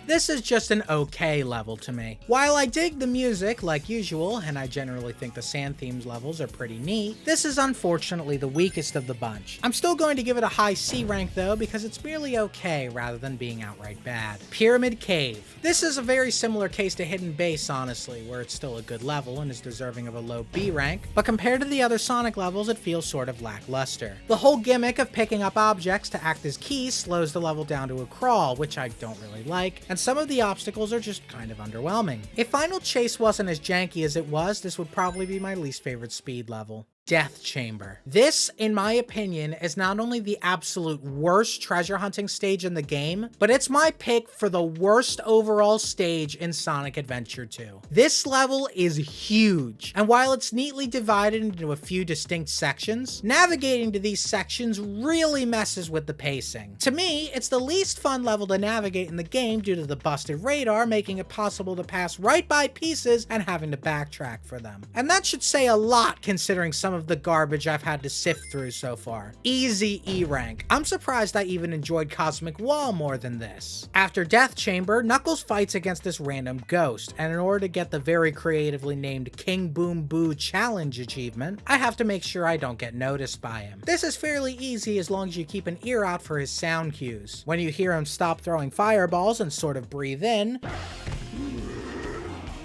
This is just an okay level to me. While I dig the music like usual, and I generally think the Sand Themes levels are pretty neat, this is unfortunately the weakest of the bunch. I'm still going to give it a high C rank though, because it's merely okay rather than being outright bad. Pyramid Cave. This is a very similar case to Hidden Base honestly, where it's still a good level and is deserving of a low B rank, but compared to the other Sonic levels it feels sort of lackluster. The whole gimmick of picking up objects to act as keys slows the level down to a crawl, which I don't really like, and some of the obstacles are just kind of underwhelming. If Final Chase wasn't as janky as it was, this would probably be my least favorite speed level. Death Chamber. This, in my opinion, is not only the absolute worst treasure hunting stage in the game, but it's my pick for the worst overall stage in Sonic Adventure 2. This level is huge, and while it's neatly divided into a few distinct sections, navigating to these sections really messes with the pacing. To me, it's the least fun level to navigate in the game due to the busted radar making it possible to pass right by pieces and having to backtrack for them. And that should say a lot considering some of the garbage I've had to sift through so far. Easy E rank. I'm surprised I even enjoyed Cosmic Wall more than this. After Death Chamber, Knuckles fights against this random ghost, and in order to get the very creatively named King Boom Boo Challenge achievement, I have to make sure I don't get noticed by him. This is fairly easy as long as you keep an ear out for his sound cues. When you hear him stop throwing fireballs and sort of breathe in,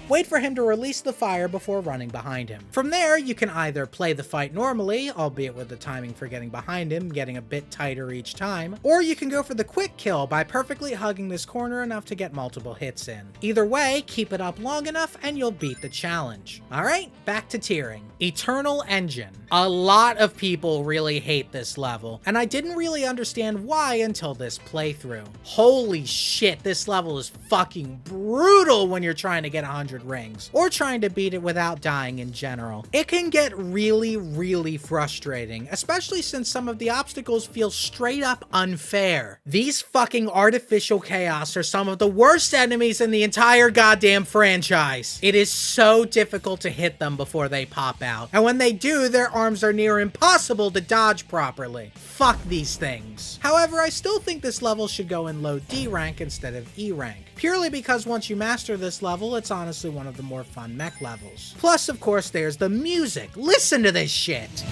wait for him to release the fire before running behind him. From there, you can either play the fight normally, albeit with the timing for getting behind him getting a bit tighter each time, or you can go for the quick kill by perfectly hugging this corner enough to get multiple hits in. Either way, keep it up long enough and you'll beat the challenge. Alright, back to tiering. Eternal Engine. A lot of people really hate this level, and I didn't really understand why until this playthrough. Holy shit, this level is fucking brutal when you're trying to get 100 rings, or trying to beat it without dying in general. It can get really frustrating, especially since some of the obstacles feel straight up unfair. These fucking artificial chaos are some of the worst enemies in the entire goddamn franchise. It is so difficult to hit them before they pop out, and when they do, their arms are near impossible to dodge properly. Fuck these things. However, I still think this level should go in low D rank instead of E rank, purely because once you master this level, it's honestly one of the more fun mech levels. Plus, of course, there's the music. Listen to this shit!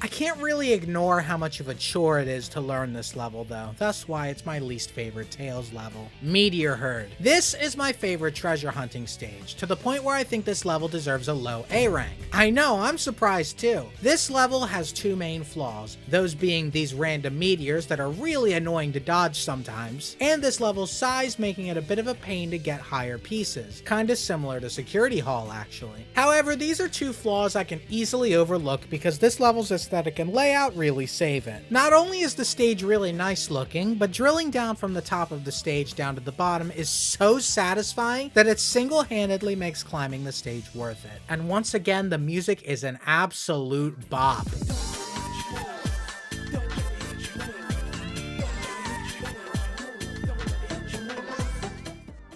I can't really ignore how much of a chore it is to learn this level though, thus why it's my least favorite Tails level. Meteor Herd. This is my favorite treasure hunting stage, to the point where I think this level deserves a low A rank. I know, I'm surprised too. This level has two main flaws, those being these random meteors that are really annoying to dodge sometimes, and this level's size making it a bit of a pain to get higher pieces, kinda similar to Security Hall actually. However, these are two flaws I can easily overlook because this level's aesthetic and layout really save it. Not only is the stage really nice looking, but drilling down from the top of the stage down to the bottom is so satisfying that it single-handedly makes climbing the stage worth it. And once again, the music is an absolute bop.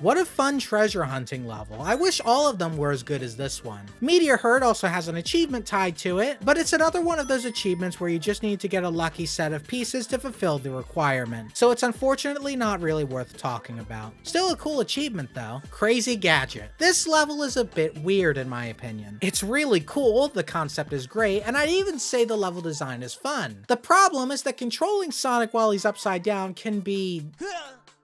What a fun treasure hunting level. I wish all of them were as good as this one. Meteor Herd also has an achievement tied to it, but it's another one of those achievements where you just need to get a lucky set of pieces to fulfill the requirement, so it's unfortunately not really worth talking about. Still a cool achievement though. Crazy Gadget. This level is a bit weird in my opinion. It's really cool, the concept is great, and I'd even say the level design is fun. The problem is that controlling Sonic while he's upside down can be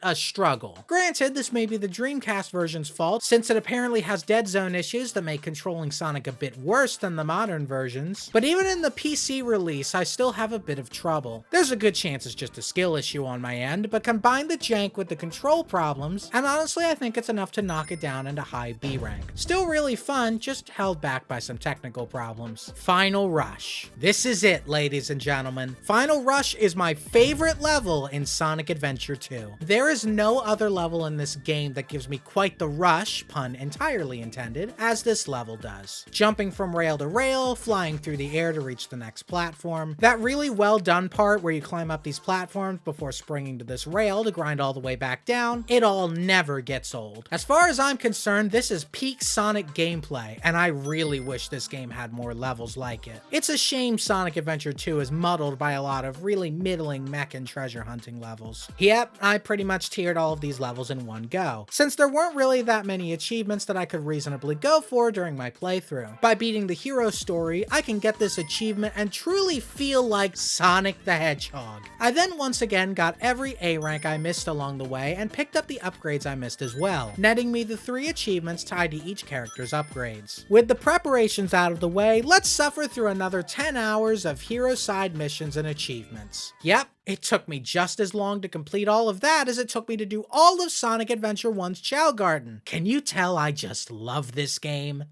a struggle. Granted, this may be the Dreamcast version's fault, since it apparently has dead zone issues that make controlling Sonic a bit worse than the modern versions, but even in the PC release, I still have a bit of trouble. There's a good chance it's just a skill issue on my end, but combine the jank with the control problems, and honestly I think it's enough to knock it down into high B rank. Still really fun, just held back by some technical problems. Final Rush. This is it, ladies and gentlemen. Final Rush is my favorite level in Sonic Adventure 2. There is no other level in this game that gives me quite the rush, pun entirely intended, as this level does. Jumping from rail to rail, flying through the air to reach the next platform, that really well done part where you climb up these platforms before springing to this rail to grind all the way back down, it all never gets old. As far as I'm concerned, this is peak Sonic gameplay, and I really wish this game had more levels like it. It's a shame Sonic Adventure 2 is muddled by a lot of really middling mech and treasure hunting levels. Yep, I pretty much tiered all of these levels in one go, since there weren't really that many achievements that I could reasonably go for during my playthrough. By beating the hero story, I can get this achievement and truly feel like Sonic the Hedgehog. I then once again got every A rank I missed along the way and picked up the upgrades I missed as well, netting me the 3 achievements tied to each character's upgrades. With the preparations out of the way, let's suffer through another 10 hours of hero side missions and achievements. Yep, it took me just as long to complete all of that as it took me to do all of Sonic Adventure 1's Chao Garden. Can you tell I just love this game?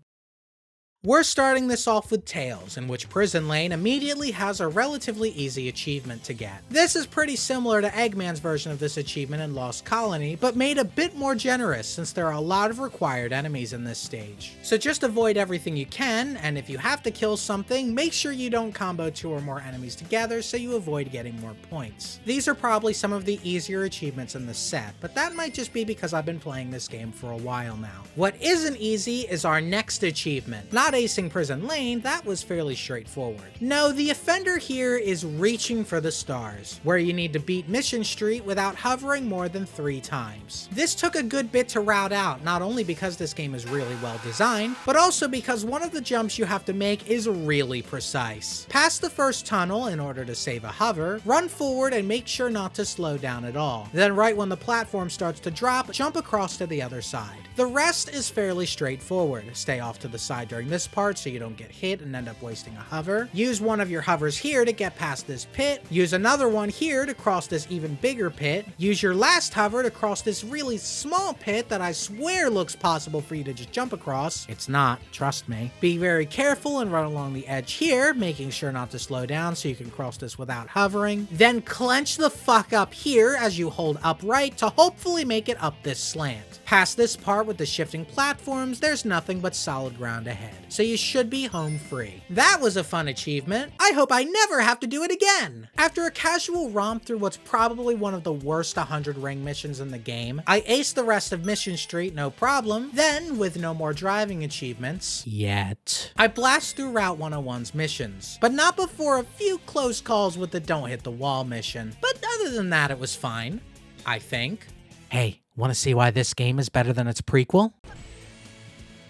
We're starting this off with Tails, in which Prison Lane immediately has a relatively easy achievement to get. This is pretty similar to Eggman's version of this achievement in Lost Colony, but made a bit more generous since there are a lot of required enemies in this stage. So just avoid everything you can, and if you have to kill something, make sure you don't combo 2 or more enemies together so you avoid getting more points. These are probably some of the easier achievements in the set, but that might just be because I've been playing this game for a while now. What isn't easy is our next achievement. Not acing Prison Lane, that was fairly straightforward. No, the offender here is reaching for the stars, where you need to beat Mission Street without hovering more than 3 times. This took a good bit to route out, not only because this game is really well designed, but also because one of the jumps you have to make is really precise. Pass the first tunnel in order to save a hover, run forward and make sure not to slow down at all. Then right when the platform starts to drop, jump across to the other side. The rest is fairly straightforward. Stay off to the side during this part so you don't get hit and end up wasting a hover. Use one of your hovers here to get past this pit. Use another one here to cross this even bigger pit. Use your last hover to cross this really small pit that I swear looks possible for you to just jump across. It's not, trust me. Be very careful and run along the edge here, making sure not to slow down so you can cross this without hovering. Then clench the fuck up here as you hold upright to hopefully make it up this slant. Past this part with the shifting platforms, there's nothing but solid ground ahead, so you should be home free. That was a fun achievement. I hope I never have to do it again. After a casual romp through what's probably one of the worst 100 ring missions in the game, I aced the rest of Mission Street no problem. Then, with no more driving achievements yet, I blast through Route 101's missions, but not before a few close calls with the Don't Hit the Wall mission. But other than that, it was fine, I think. Hey, want to see why this game is better than its prequel?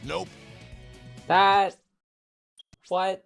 Nope. What?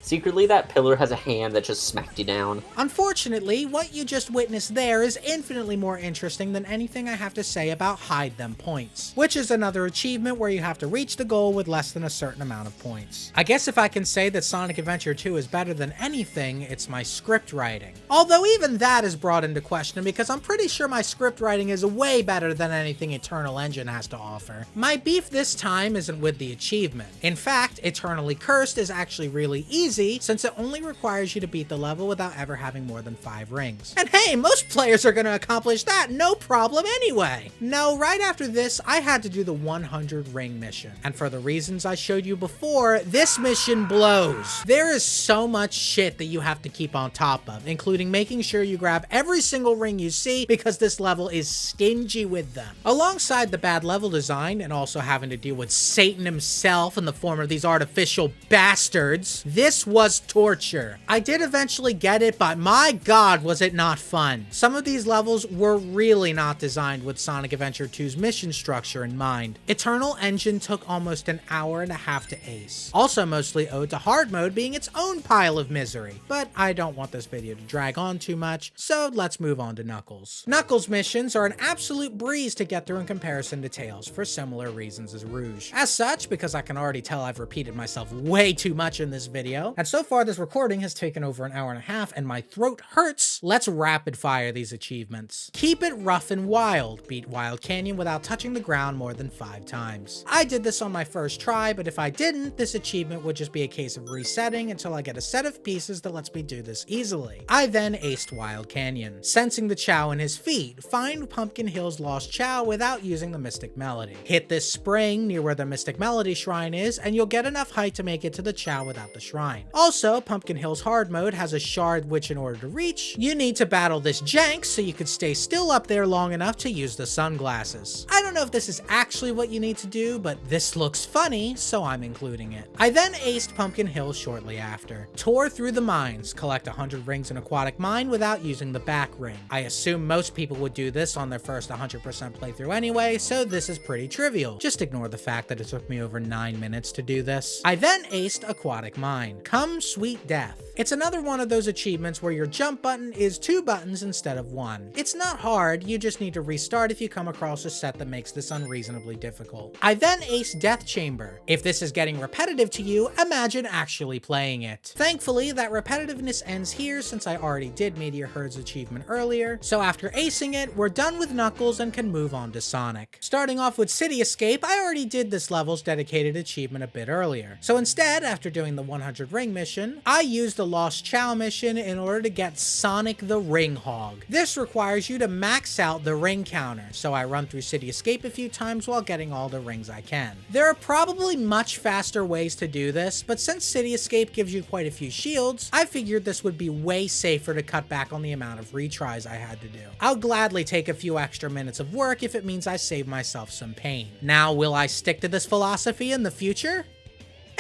Secretly, that pillar has a hand that just smacked you down. Unfortunately, what you just witnessed there is infinitely more interesting than anything I have to say about Hide Them Points, which is another achievement where you have to reach the goal with less than a certain amount of points. I guess if I can say that Sonic Adventure 2 is better than anything, it's my script writing. Although even that is brought into question because I'm pretty sure my script writing is way better than anything Eternal Engine has to offer. My beef this time isn't with the achievement. In fact, Eternally Cursed is actually really easy since it only requires you to beat the level without ever having more than 5 rings. And hey, most players are gonna accomplish that no problem anyway. No, right after this, I had to do the 100 ring mission. And for the reasons I showed you before, this mission blows. There is so much shit that you have to keep on top of, including making sure you grab every single ring you see because this level is stingy with them. Alongside the bad level design and also having to deal with Satan himself in the form of these artificial bastards, this This was torture. I did eventually get it, but my god was it not fun. Some of these levels were really not designed with Sonic Adventure 2's mission structure in mind. Eternal Engine took almost an hour and a half to ace. Also mostly owed to hard mode being its own pile of misery. But I don't want this video to drag on too much, so let's move on to Knuckles. Knuckles missions are an absolute breeze to get through in comparison to Tails for similar reasons as Rouge. As such, because I can already tell I've repeated myself way too much in this video, and so far this recording has taken over an hour and a half and my throat hurts, let's rapid fire these achievements. Keep it rough and wild. Beat Wild Canyon without touching the ground more than 5 times. I did this on my first try, but if I didn't, this achievement would just be a case of resetting until I get a set of pieces that lets me do this easily. I then aced Wild Canyon. Sensing the Chao in his feet, find Pumpkin Hill's lost Chao without using the Mystic Melody. Hit this spring near where the Mystic Melody shrine is, and you'll get enough height to make it to the Chao without the shrine. Also, Pumpkin Hill's hard mode has a shard which in order to reach, you need to battle this jank so you could stay still up there long enough to use the sunglasses. I don't know if this is actually what you need to do, but this looks funny, so I'm including it. I then aced Pumpkin Hill shortly after. Tore through the mines, collect 100 rings in Aquatic Mine without using the back ring. I assume most people would do this on their first 100% playthrough anyway, so this is pretty trivial. Just ignore the fact that it took me over 9 minutes to do this. I then aced Aquatic Mine. Come Sweet Death. It's another one of those achievements where your jump button is 2 buttons instead of 1. It's not hard, you just need to restart if you come across a set that makes this unreasonably difficult. I then aced Death Chamber. If this is getting repetitive to you, imagine actually playing it. Thankfully, that repetitiveness ends here since I already did Meteor Herd's achievement earlier, so after acing it, we're done with Knuckles and can move on to Sonic. Starting off with City Escape, I already did this level's dedicated achievement a bit earlier. So instead, after doing the 100 ring mission, I used the Lost Chao mission in order to get Sonic the Ring Hog. This requires you to max out the ring counter, so I run through City Escape a few times while getting all the rings I can. There are probably much faster ways to do this, but since City Escape gives you quite a few shields, I figured this would be way safer to cut back on the amount of retries I had to do. I'll gladly take a few extra minutes of work if it means I save myself some pain. Now, will I stick to this philosophy in the future?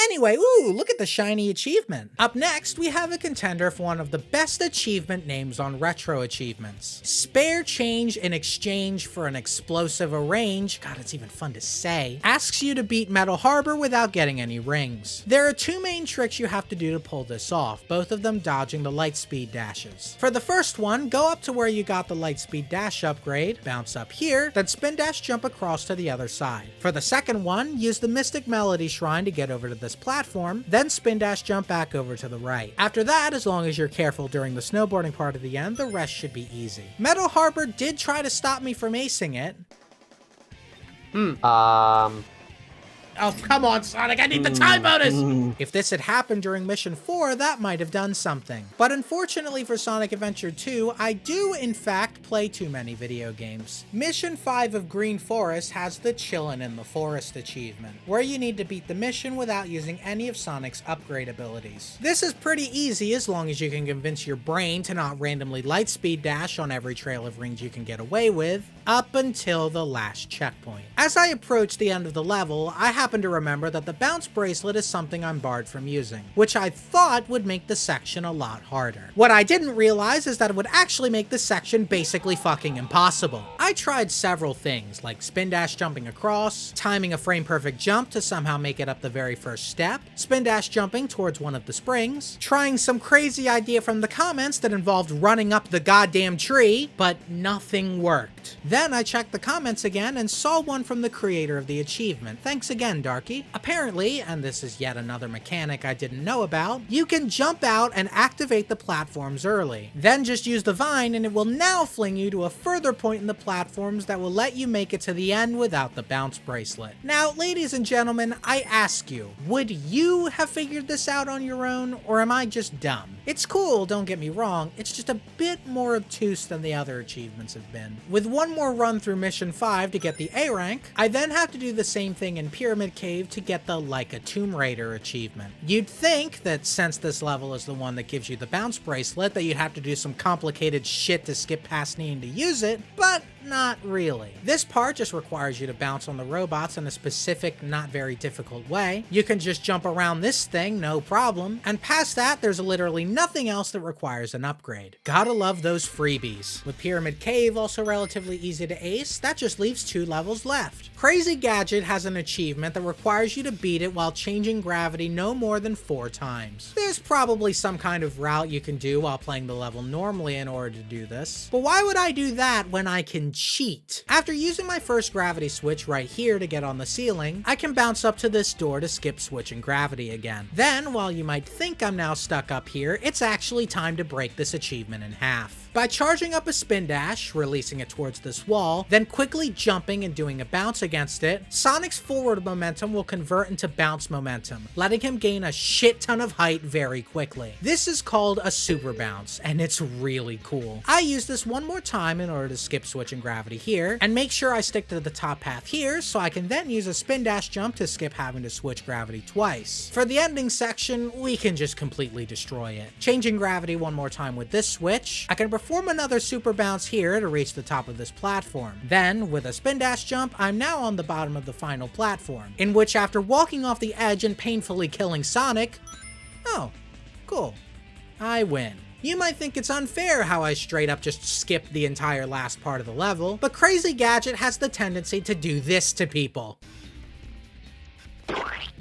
Anyway, ooh, look at the shiny achievement. Up next, we have a contender for one of the best achievement names on RetroAchievements. Spare change in exchange for an explosive arrange, god, it's even fun to say, asks you to beat Metal Harbor without getting any rings. There are 2 main tricks you have to do to pull this off, both of them dodging the Lightspeed dashes. For the first one, go up to where you got the Lightspeed dash upgrade, bounce up here, then spin dash jump across to the other side. For the second one, use the Mystic Melody Shrine to get over to this platform, then spin dash jump back over to the right. After that, as long as you're careful during the snowboarding part of the end, the rest should be easy. Metal Harbor did try to stop me from acing it. Oh, come on, Sonic, I need the time bonus! If this had happened during Mission 4, that might have done something. But unfortunately for Sonic Adventure 2, I do, in fact, play too many video games. Mission 5 of Green Forest has the Chillin' in the Forest achievement, where you need to beat the mission without using any of Sonic's upgrade abilities. This is pretty easy as long as you can convince your brain to not randomly lightspeed dash on every trail of rings you can get away with, up until the last checkpoint. As I approach the end of the level, I happen to remember that the bounce bracelet is something I'm barred from using, which I thought would make the section a lot harder. What I didn't realize is that it would actually make this section basically fucking impossible. I tried several things, like spin dash jumping across, timing a frame perfect jump to somehow make it up the very first step, spin dash jumping towards one of the springs, trying some crazy idea from the comments that involved running up the goddamn tree, but nothing worked. Then I checked the comments again and saw one from the creator of the achievement. Thanks again, Darky. Apparently, and this is yet another mechanic I didn't know about, you can jump out and activate the platforms early. Then just use the vine and it will now fling you to a further point in the platforms that will let you make it to the end without the bounce bracelet. Now, ladies and gentlemen, I ask you, would you have figured this out on your own, or am I just dumb? It's cool, don't get me wrong, it's just a bit more obtuse than the other achievements have been. With one more run through Mission 5 to get the A rank, I then have to do the same thing in Pyramid Cave to get the Like a Tomb Raider achievement. You'd think that since this level is the one that gives you the bounce bracelet, that you'd have to do some complicated shit to skip past needing to use it, but Not really. This part just requires you to bounce on the robots in a specific, not very difficult way. You can just jump around this thing, no problem. And past that, there's literally nothing else that requires an upgrade. Gotta love those freebies. With Pyramid Cave also relatively easy to ace, that just leaves 2 levels left. Crazy Gadget has an achievement that requires you to beat it while changing gravity no more than 4 times. There's probably some kind of route you can do while playing the level normally in order to do this, but why would I do that when I can cheat? After using my first gravity switch right here to get on the ceiling, I can bounce up to this door to skip switching gravity again. Then, while you might think I'm now stuck up here, it's actually time to break this achievement in half. By charging up a spin dash, releasing it towards this wall, then quickly jumping and doing a bounce against it, Sonic's forward momentum will convert into bounce momentum, letting him gain a shit ton of height very quickly. This is called a super bounce, and it's really cool. I use this one more time in order to skip switching gravity here, and make sure I stick to the top path here, so I can then use a spin dash jump to skip having to switch gravity twice. For the ending section, we can just completely destroy it. Changing gravity one more time with this switch, I can perform another super bounce here to reach the top of this platform. Then, with a spin dash jump, I'm now on the bottom of the final platform, in which after walking off the edge and painfully killing Sonic, oh, cool, I win. You might think it's unfair how I straight up just skipped the entire last part of the level, but Crazy Gadget has the tendency to do this to people.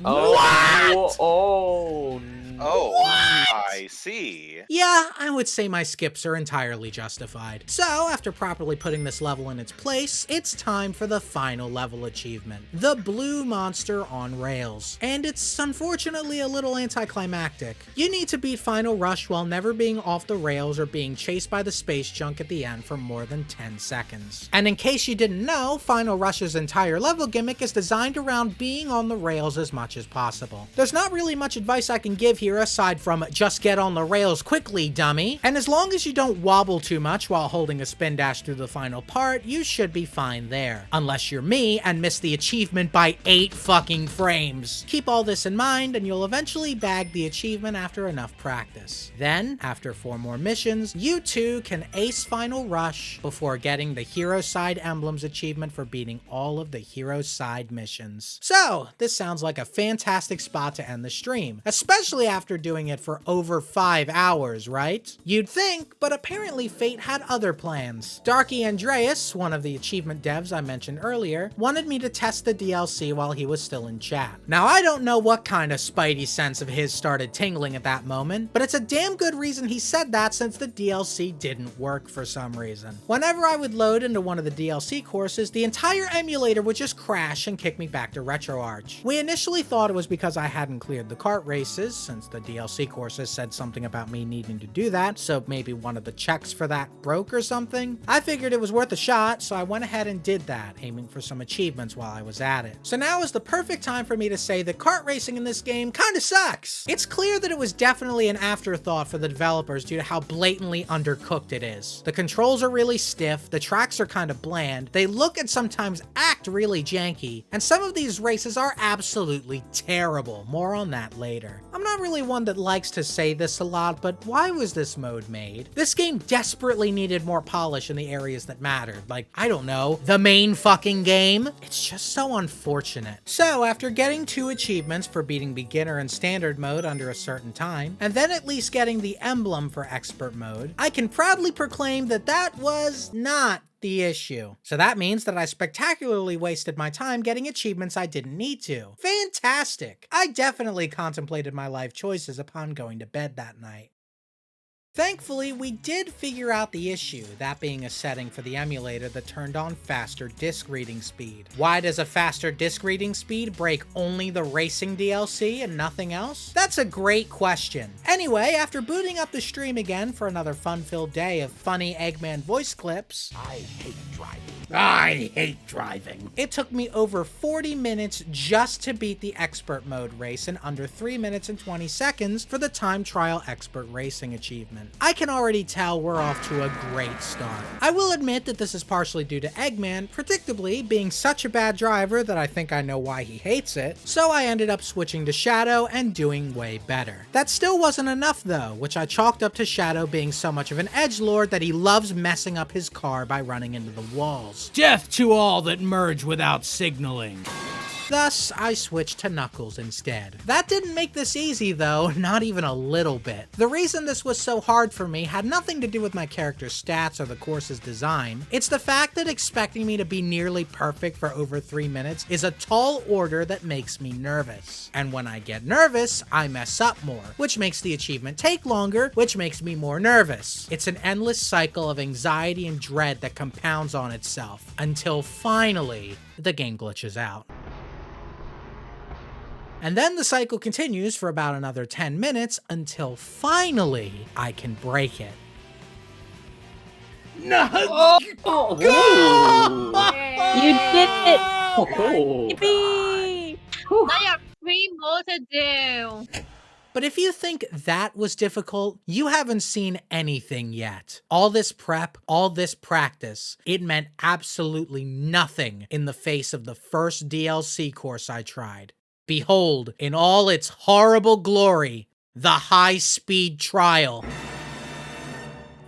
Oh, What? Oh, Oh, What? I see. Yeah, I would say my skips are entirely justified. So, after properly putting this level in its place, it's time for the final level achievement, the Blue Monster on Rails. And it's unfortunately a little anticlimactic. You need to beat Final Rush while never being off the rails or being chased by the space junk at the end for more than 10 seconds. And in case you didn't know, Final Rush's entire level gimmick is designed around being on the rails as much as possible. There's not really much advice I can give here aside from just get on the rails quickly, dummy. And as long as you don't wobble too much while holding a spin dash through the final part, you should be fine there. Unless you're me and miss the achievement by 8 fucking frames. Keep all this in mind and you'll eventually bag the achievement after enough practice. Then, after 4 more missions, you too can ace Final Rush before getting the Hero Side Emblems achievement for beating all of the Hero Side missions. So, this sounds like a fantastic spot to end the stream, especially after doing it for over 5 hours, right? You'd think, but apparently Fate had other plans. Darky Andreas, one of the achievement devs I mentioned earlier, wanted me to test the DLC while he was still in chat. Now, I don't know what kind of spidey sense of his started tingling at that moment, but it's a damn good reason he said that since the DLC didn't work for some reason. Whenever I would load into one of the DLC courses, the entire emulator would just crash and kick me back to RetroArch. We initially thought it was because I hadn't cleared the kart races, since the DLC courses said something about me needing to do that, so maybe one of the checks for that broke or something. I figured it was worth a shot, so I went ahead and did that, aiming for some achievements while I was at it. So now is the perfect time for me to say that kart racing in this game kinda sucks. It's clear that it was definitely an afterthought for the developers due to how blatantly undercooked it is. The controls are really stiff, the tracks are kinda bland, they look and sometimes act really janky, and some of these races are absolutely terrible. More on that later. I'm not really one that likes to say this a lot, but why was this mode made? This game desperately needed more polish in the areas that mattered, like, I don't know, the main fucking game? It's just so unfortunate. So, after getting 2 achievements for beating beginner and standard mode under a certain time, and then at least getting the emblem for expert mode, I can proudly proclaim that that was not the issue. So that means that I spectacularly wasted my time getting achievements I didn't need to. Fantastic! I definitely contemplated my life choices upon going to bed that night. Thankfully, we did figure out the issue, that being a setting for the emulator that turned on faster disk reading speed. Why does a faster disk reading speed break only the racing DLC and nothing else? That's a great question. Anyway, after booting up the stream again for another fun-filled day of funny Eggman voice clips, I hate driving. I hate driving. It took me over 40 minutes just to beat the expert mode race in under 3 minutes and 20 seconds for the time trial expert racing achievement. I can already tell we're off to a great start. I will admit that this is partially due to Eggman, predictably being such a bad driver that I think I know why he hates it, so I ended up switching to Shadow and doing way better. That still wasn't enough though, which I chalked up to Shadow being so much of an edgelord that he loves messing up his car by running into the walls. Death to all that merge without signaling. Thus, I switched to Knuckles instead. That didn't make this easy though, not even a little bit. The reason this was so hard for me had nothing to do with my character's stats or the course's design. It's the fact that expecting me to be nearly perfect for over 3 minutes is a tall order that makes me nervous. And when I get nervous, I mess up more, which makes the achievement take longer, which makes me more nervous. It's an endless cycle of anxiety and dread that compounds on itself, until finally, the game glitches out. And then the cycle continues for about another 10 minutes until finally I can break it. No! Oh, You did it! oh. Yippee! Now you have 3 more to do. But if you think that was difficult, you haven't seen anything yet. All this prep, all this practice, it meant absolutely nothing in the face of the first DLC course I tried. Behold, in all its horrible glory, the high-speed trial.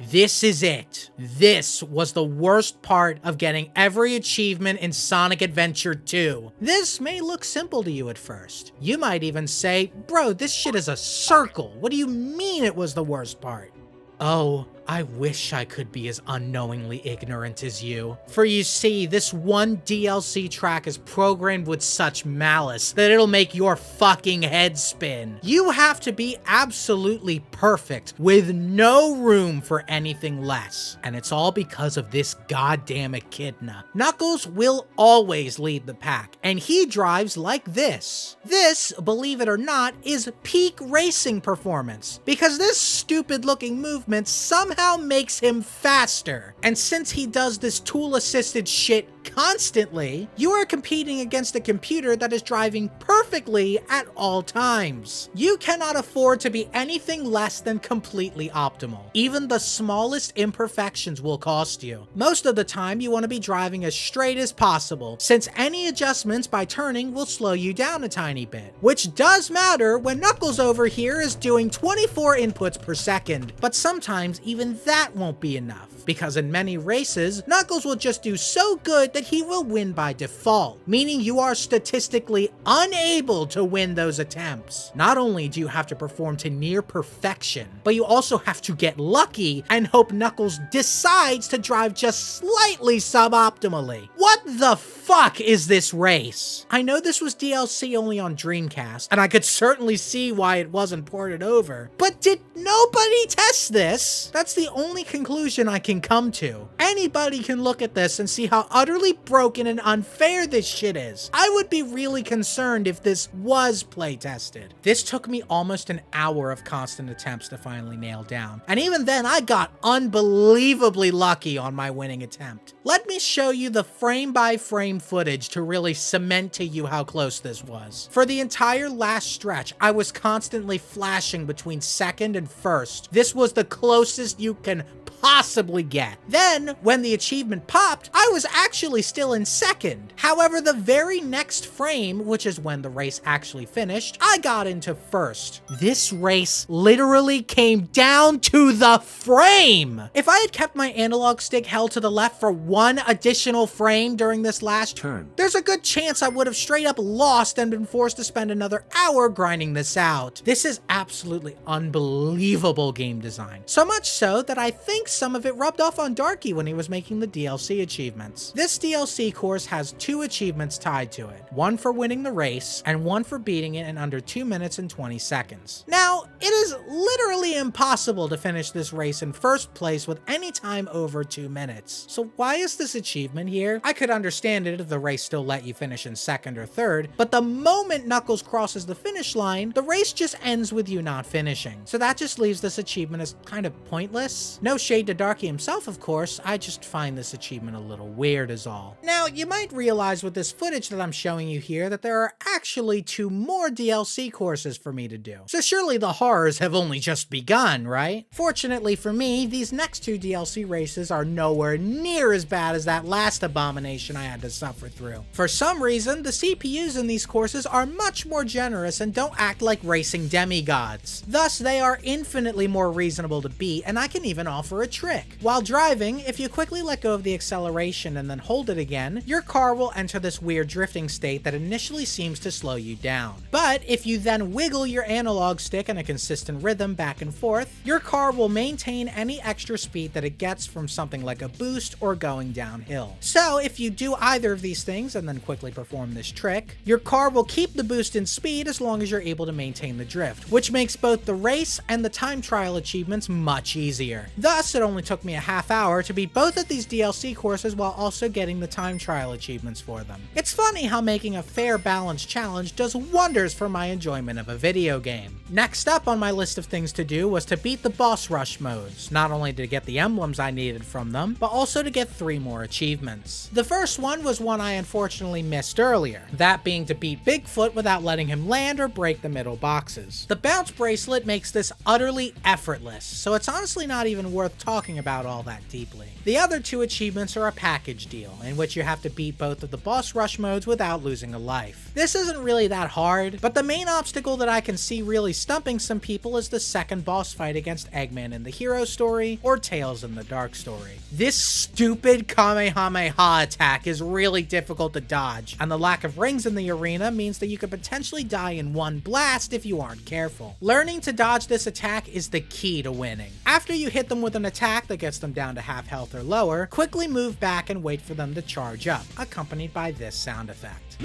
This is it. This was the worst part of getting every achievement in Sonic Adventure 2. This may look simple to you at first. You might even say, bro, this shit is a circle. What do you mean it was the worst part? Oh, I wish I could be as unknowingly ignorant as you. For you see, this one DLC track is programmed with such malice that it'll make your fucking head spin. You have to be absolutely perfect with no room for anything less. And it's all because of this goddamn echidna. Knuckles will always lead the pack, and he drives like this. This, believe it or not, is peak racing performance, because this stupid looking movement somehow makes him faster. And since he does this tool-assisted shit constantly, you are competing against a computer that is driving perfectly at all times. You cannot afford to be anything less than completely optimal. Even the smallest imperfections will cost you. Most of the time, you want to be driving as straight as possible, since any adjustments by turning will slow you down a tiny bit, which does matter when Knuckles over here is doing 24 inputs per second. But sometimes even that won't be enough, because in many races, Knuckles will just do so good that he will win by default, meaning you are statistically unable to win those attempts. Not only do you have to perform to near perfection, but you also have to get lucky and hope Knuckles decides to drive just slightly suboptimally. What the fuck is this race? I know this was DLC only on Dreamcast, and I could certainly see why it wasn't ported over, but did nobody test this? That's the only conclusion I can come to. Anybody can look at this and see how utterly broken and unfair this shit is. I would be really concerned if this was play tested. This took me almost an hour of constant attempts to finally nail down, and even then I got unbelievably lucky on my winning attempt. Let me show you the frame-by-frame footage to really cement to you how close this was. For the entire last stretch, I was constantly flashing between second and first. This was the closest you can possibly get. Then, when the achievement popped, I was actually still in second. However, the very next frame, which is when the race actually finished, I got into first. This race literally came down to the frame. If I had kept my analog stick held to the left for one additional frame during this last turn, there's a good chance I would have straight up lost and been forced to spend another hour grinding this out. This is absolutely unbelievable game design. So much so that I think some of it rubbed off on Darky when he was making the DLC achievements. This DLC course has 2 achievements tied to it, one for winning the race and one for beating it in under 2 minutes and 20 seconds. Now, it is literally impossible to finish this race in first place with any time over 2 minutes. So why is this achievement here? I could understand it if the race still let you finish in second or third, but the moment Knuckles crosses the finish line, the race just ends with you not finishing. So that just leaves this achievement as kind of pointless. No shade Shade to Darky himself, of course, I just find this achievement a little weird is all. Now, you might realize with this footage that I'm showing you here that there are actually 2 more DLC courses for me to do. So surely the horrors have only just begun, right? Fortunately for me, these next 2 DLC races are nowhere near as bad as that last abomination I had to suffer through. For some reason, the CPUs in these courses are much more generous and don't act like racing demigods. Thus, they are infinitely more reasonable to beat, and I can even offer a trick. While driving, if you quickly let go of the acceleration and then hold it again, your car will enter this weird drifting state that initially seems to slow you down. But if you then wiggle your analog stick in a consistent rhythm back and forth, your car will maintain any extra speed that it gets from something like a boost or going downhill. So if you do either of these things and then quickly perform this trick, your car will keep the boost in speed as long as you're able to maintain the drift, which makes both the race and the time trial achievements much easier. Thus, it only took me a half hour to beat both of these DLC courses while also getting the time trial achievements for them. It's funny how making a fair balanced challenge does wonders for my enjoyment of a video game. Next up on my list of things to do was to beat the boss rush modes, not only to get the emblems I needed from them, but also to get 3 more achievements. The first one was one I unfortunately missed earlier, that being to beat Bigfoot without letting him land or break the middle boxes. The bounce bracelet makes this utterly effortless, so it's honestly not even worth talking about all that deeply. The other 2 achievements are a package deal, in which you have to beat both of the boss rush modes without losing a life. This isn't really that hard, but the main obstacle that I can see really stumping some people is the second boss fight against Eggman in the Hero story, or Tails in the Dark story. This stupid Kamehameha attack is really difficult to dodge, and the lack of rings in the arena means that you could potentially die in one blast if you aren't careful. Learning to dodge this attack is the key to winning. After you hit them with an attack that gets them down to half health or lower, quickly move back and wait for them to charge up, accompanied by this sound effect.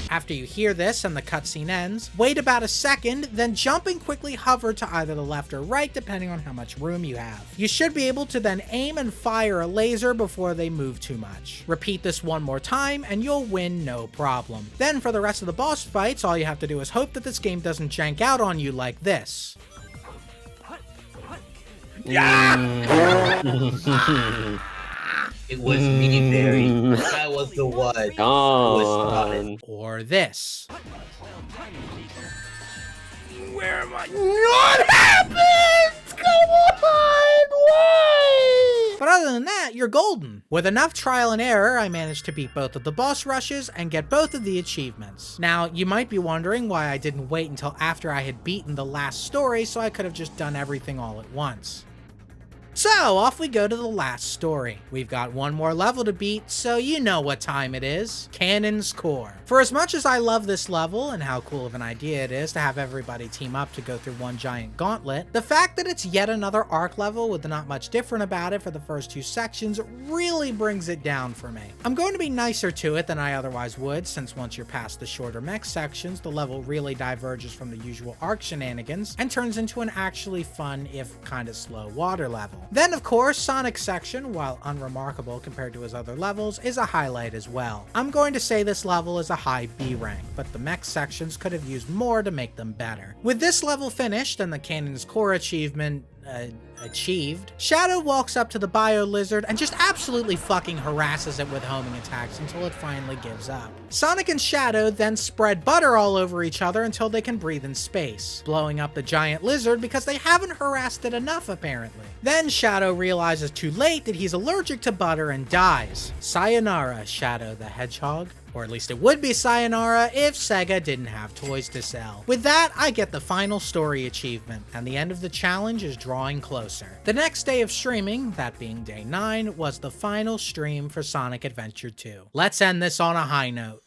After you hear this and the cutscene ends, wait about a second, then jump and quickly hover to either the left or right depending on how much room you have. You should be able to then aim and fire a laser before they move too much. Repeat this one more time and you'll win no problem. Then for the rest of the boss fights, all you have to do is hope that this game doesn't jank out on you like this. It was me, Barry. I was the one who was spotted. Or this. Where am I? What happened? Come on! Why? But other than that, you're golden. With enough trial and error, I managed to beat both of the boss rushes and get both of the achievements. Now, you might be wondering why I didn't wait until after I had beaten the last story so I could have just done everything all at once. So, off we go to the last story. We've got one more level to beat, so you know what time it is. Cannon's Core. For as much as I love this level, and how cool of an idea it is to have everybody team up to go through one giant gauntlet, the fact that it's yet another arc level with not much different about it for the first 2 sections really brings it down for me. I'm going to be nicer to it than I otherwise would, since once you're past the shorter mech sections, the level really diverges from the usual arc shenanigans, and turns into an actually fun, if kinda slow, water level. Then, of course, Sonic's section, while unremarkable compared to his other levels, is a highlight as well. I'm going to say this level is a high B rank, but the mech sections could have used more to make them better. With this level finished and the Cannon's Core achievement achieved, Shadow walks up to the Bio Lizard and just absolutely fucking harasses it with homing attacks until it finally gives up. Sonic and Shadow then spread butter all over each other until they can breathe in space, blowing up the giant lizard because they haven't harassed it enough apparently. Then Shadow realizes too late that he's allergic to butter and dies. Sayonara, Shadow the Hedgehog. Or at least it would be sayonara if Sega didn't have toys to sell. With that, I get the final story achievement, and the end of the challenge is drawing closer. The next day of streaming, that being day 9, was the final stream for Sonic Adventure 2. Let's end this on a high note.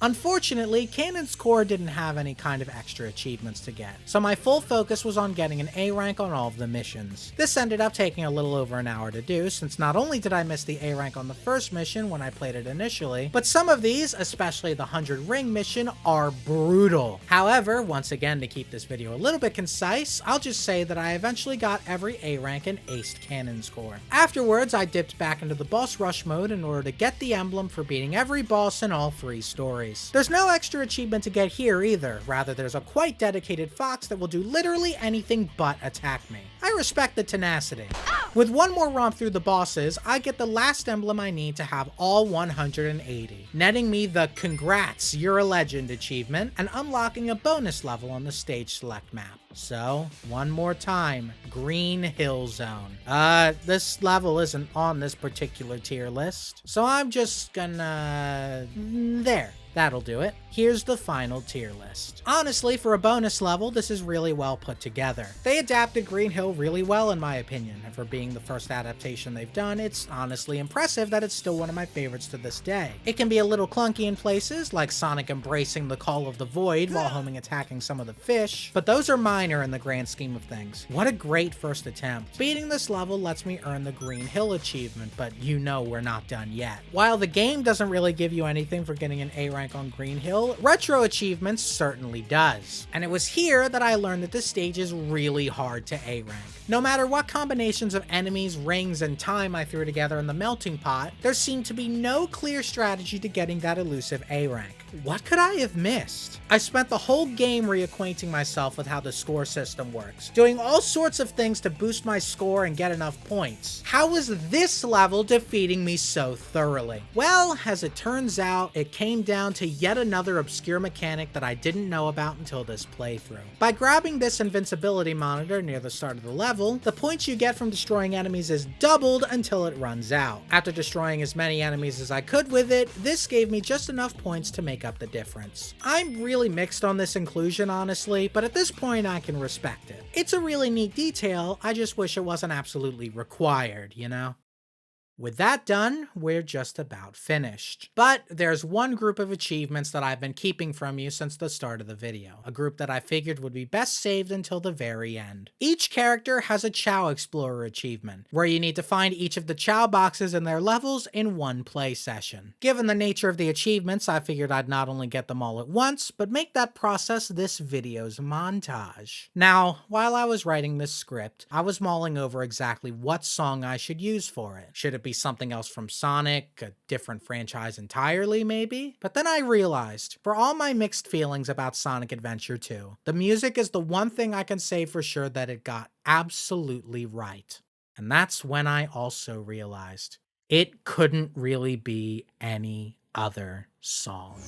Unfortunately, Cannon's Core didn't have any kind of extra achievements to get, so my full focus was on getting an A rank on all of the missions. This ended up taking a little over an hour to do, since not only did I miss the A rank on the first mission when I played it initially, but some of these, especially the 100 ring mission, are brutal. However, once again to keep this video a little bit concise, I'll just say that I eventually got every A rank and aced Cannon's Core. Afterwards, I dipped back into the boss rush mode in order to get the emblem for beating every boss in all 3 stories. There's no extra achievement to get here either, rather there's a quite dedicated fox that will do literally anything but attack me. I respect the tenacity. With one more romp through the bosses, I get the last emblem I need to have all 180, netting me the Congrats, You're a Legend achievement, and unlocking a bonus level on the stage select map. So, one more time, Green Hill Zone. This level isn't on this particular tier list, so I'm just gonna... there. That'll do it. Here's the final tier list. Honestly, for a bonus level, this is really well put together. They adapted Green Hill really well in my opinion, and for being the first adaptation they've done, it's honestly impressive that it's still one of my favorites to this day. It can be a little clunky in places, like Sonic embracing the Call of the Void while homing attacking some of the fish, but those are minor in the grand scheme of things. What a great first attempt. Beating this level lets me earn the Green Hill achievement, but you know we're not done yet. While the game doesn't really give you anything for getting an A rank on Green Hill, RetroAchievements certainly does. And it was here that I learned that this stage is really hard to A rank. No matter what combinations of enemies, rings, and time I threw together in the melting pot, there seemed to be no clear strategy to getting that elusive A rank. What could I have missed? I spent the whole game reacquainting myself with how the score system works, doing all sorts of things to boost my score and get enough points. How was this level defeating me so thoroughly? Well, as it turns out, it came down to yet another obscure mechanic that I didn't know about until this playthrough. By grabbing this invincibility monitor near the start of the level, the points you get from destroying enemies is doubled until it runs out. After destroying as many enemies as I could with it, this gave me just enough points to make up the difference. I'm really mixed on this inclusion, honestly, but at this point I can respect it. It's a really neat detail, I just wish it wasn't absolutely required, you know? With that done, we're just about finished. But there's one group of achievements that I've been keeping from you since the start of the video, a group that I figured would be best saved until the very end. Each character has a Chao Explorer achievement, where you need to find each of the Chao boxes and their levels in one play session. Given the nature of the achievements, I figured I'd not only get them all at once, but make that process this video's montage. Now, while I was writing this script, I was mulling over exactly what song I should use for it. Should it be something else from Sonic, a different franchise entirely maybe? But then I realized, for all my mixed feelings about Sonic Adventure 2, the music is the one thing I can say for sure that it got absolutely right. And that's when I also realized it couldn't really be any other song.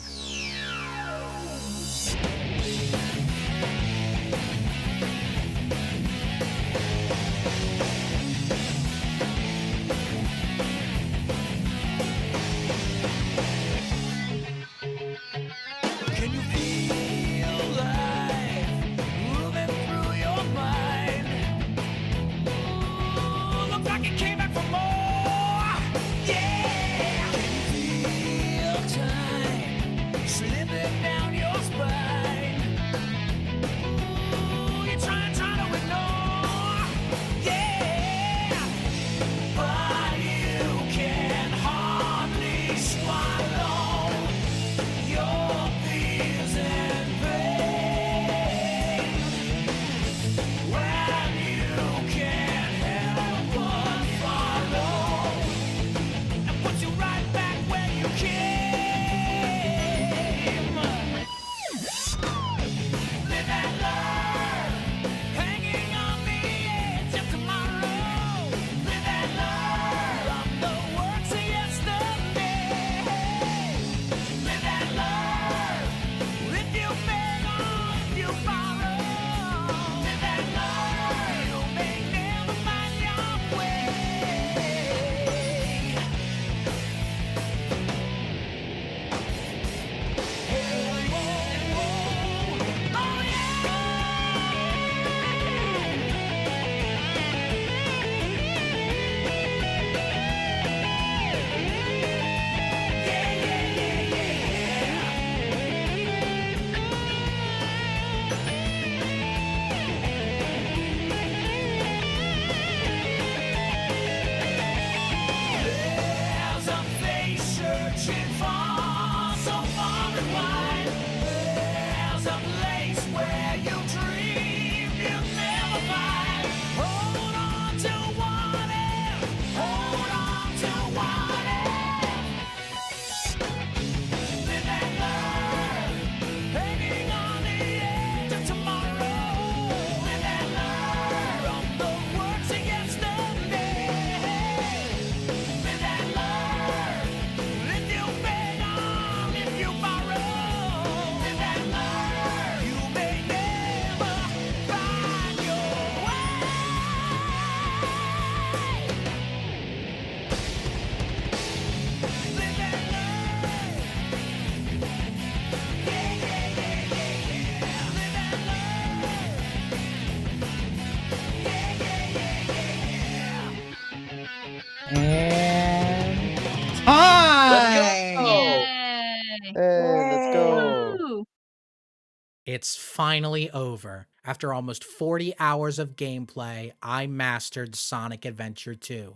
finally over. After almost 40 hours of gameplay, I mastered Sonic Adventure 2.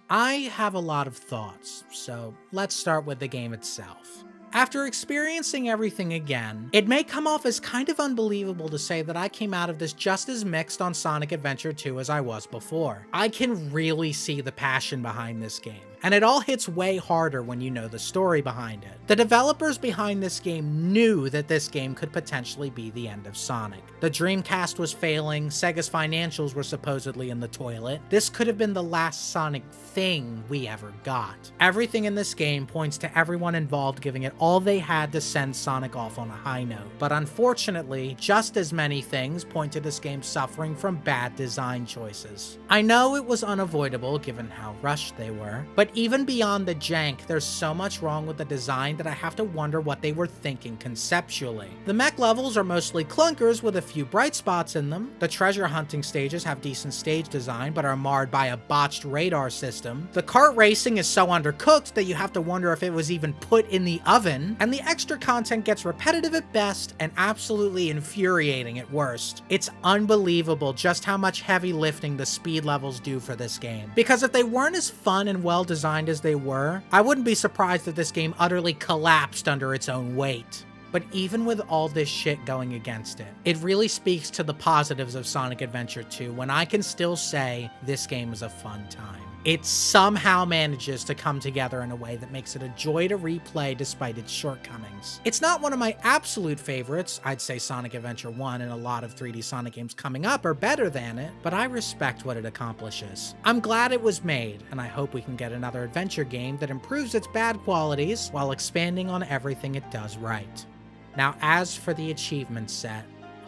I have a lot of thoughts, so let's start with the game itself. After experiencing everything again, it may come off as kind of unbelievable to say that I came out of this just as mixed on Sonic Adventure 2 as I was before. I can really see the passion behind this game, and it all hits way harder when you know the story behind it. The developers behind this game knew that this game could potentially be the end of Sonic. The Dreamcast was failing, Sega's financials were supposedly in the toilet. This could have been the last Sonic thing we ever got. Everything in this game points to everyone involved giving it all they had to send Sonic off on a high note. But unfortunately, just as many things point to this game suffering from bad design choices. I know it was unavoidable given how rushed they were, but even beyond the jank, there's so much wrong with the design that I have to wonder what they were thinking conceptually. The mech levels are mostly clunkers with a few bright spots in them. The treasure hunting stages have decent stage design, but are marred by a botched radar system. The kart racing is so undercooked that you have to wonder if it was even put in the oven, and the extra content gets repetitive at best and absolutely infuriating at worst. It's unbelievable just how much heavy lifting the speed levels do for this game, because if they weren't as fun and well designed as they were, I wouldn't be surprised if this game utterly collapsed under its own weight. But even with all this shit going against it, it really speaks to the positives of Sonic Adventure 2 when I can still say this game is a fun time. It somehow manages to come together in a way that makes it a joy to replay despite its shortcomings. It's not one of my absolute favorites. I'd say Sonic Adventure 1 and a lot of 3D Sonic games coming up are better than it, but I respect what it accomplishes. I'm glad it was made, and I hope we can get another adventure game that improves its bad qualities while expanding on everything it does right. Now, as for the achievement set,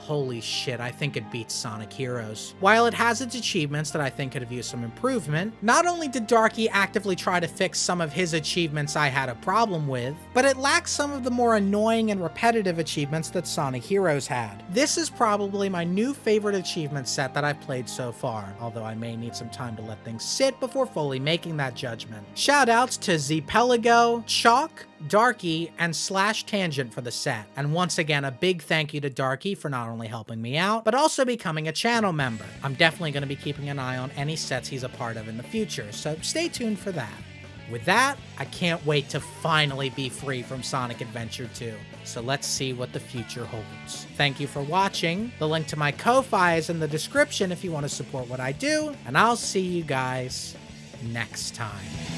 holy shit, I think it beats Sonic Heroes. While it has its achievements that I think could have used some improvement, not only did Darky actively try to fix some of his achievements I had a problem with, but it lacks some of the more annoying and repetitive achievements that Sonic Heroes had. This is probably my new favorite achievement set that I've played so far, although I may need some time to let things sit before fully making that judgment. Shoutouts to Zpelago, Chalk, Darky, and Slash Tangent for the set. And once again, a big thank you to Darky for not only helping me out, but also becoming a channel member. I'm definitely going to be keeping an eye on any sets he's a part of in the future, so stay tuned for that. With that, I can't wait to finally be free from Sonic Adventure 2. So let's see what the future holds. Thank you for watching. The link to my Ko-Fi is in the description if you want to support what I do, and I'll see you guys next time.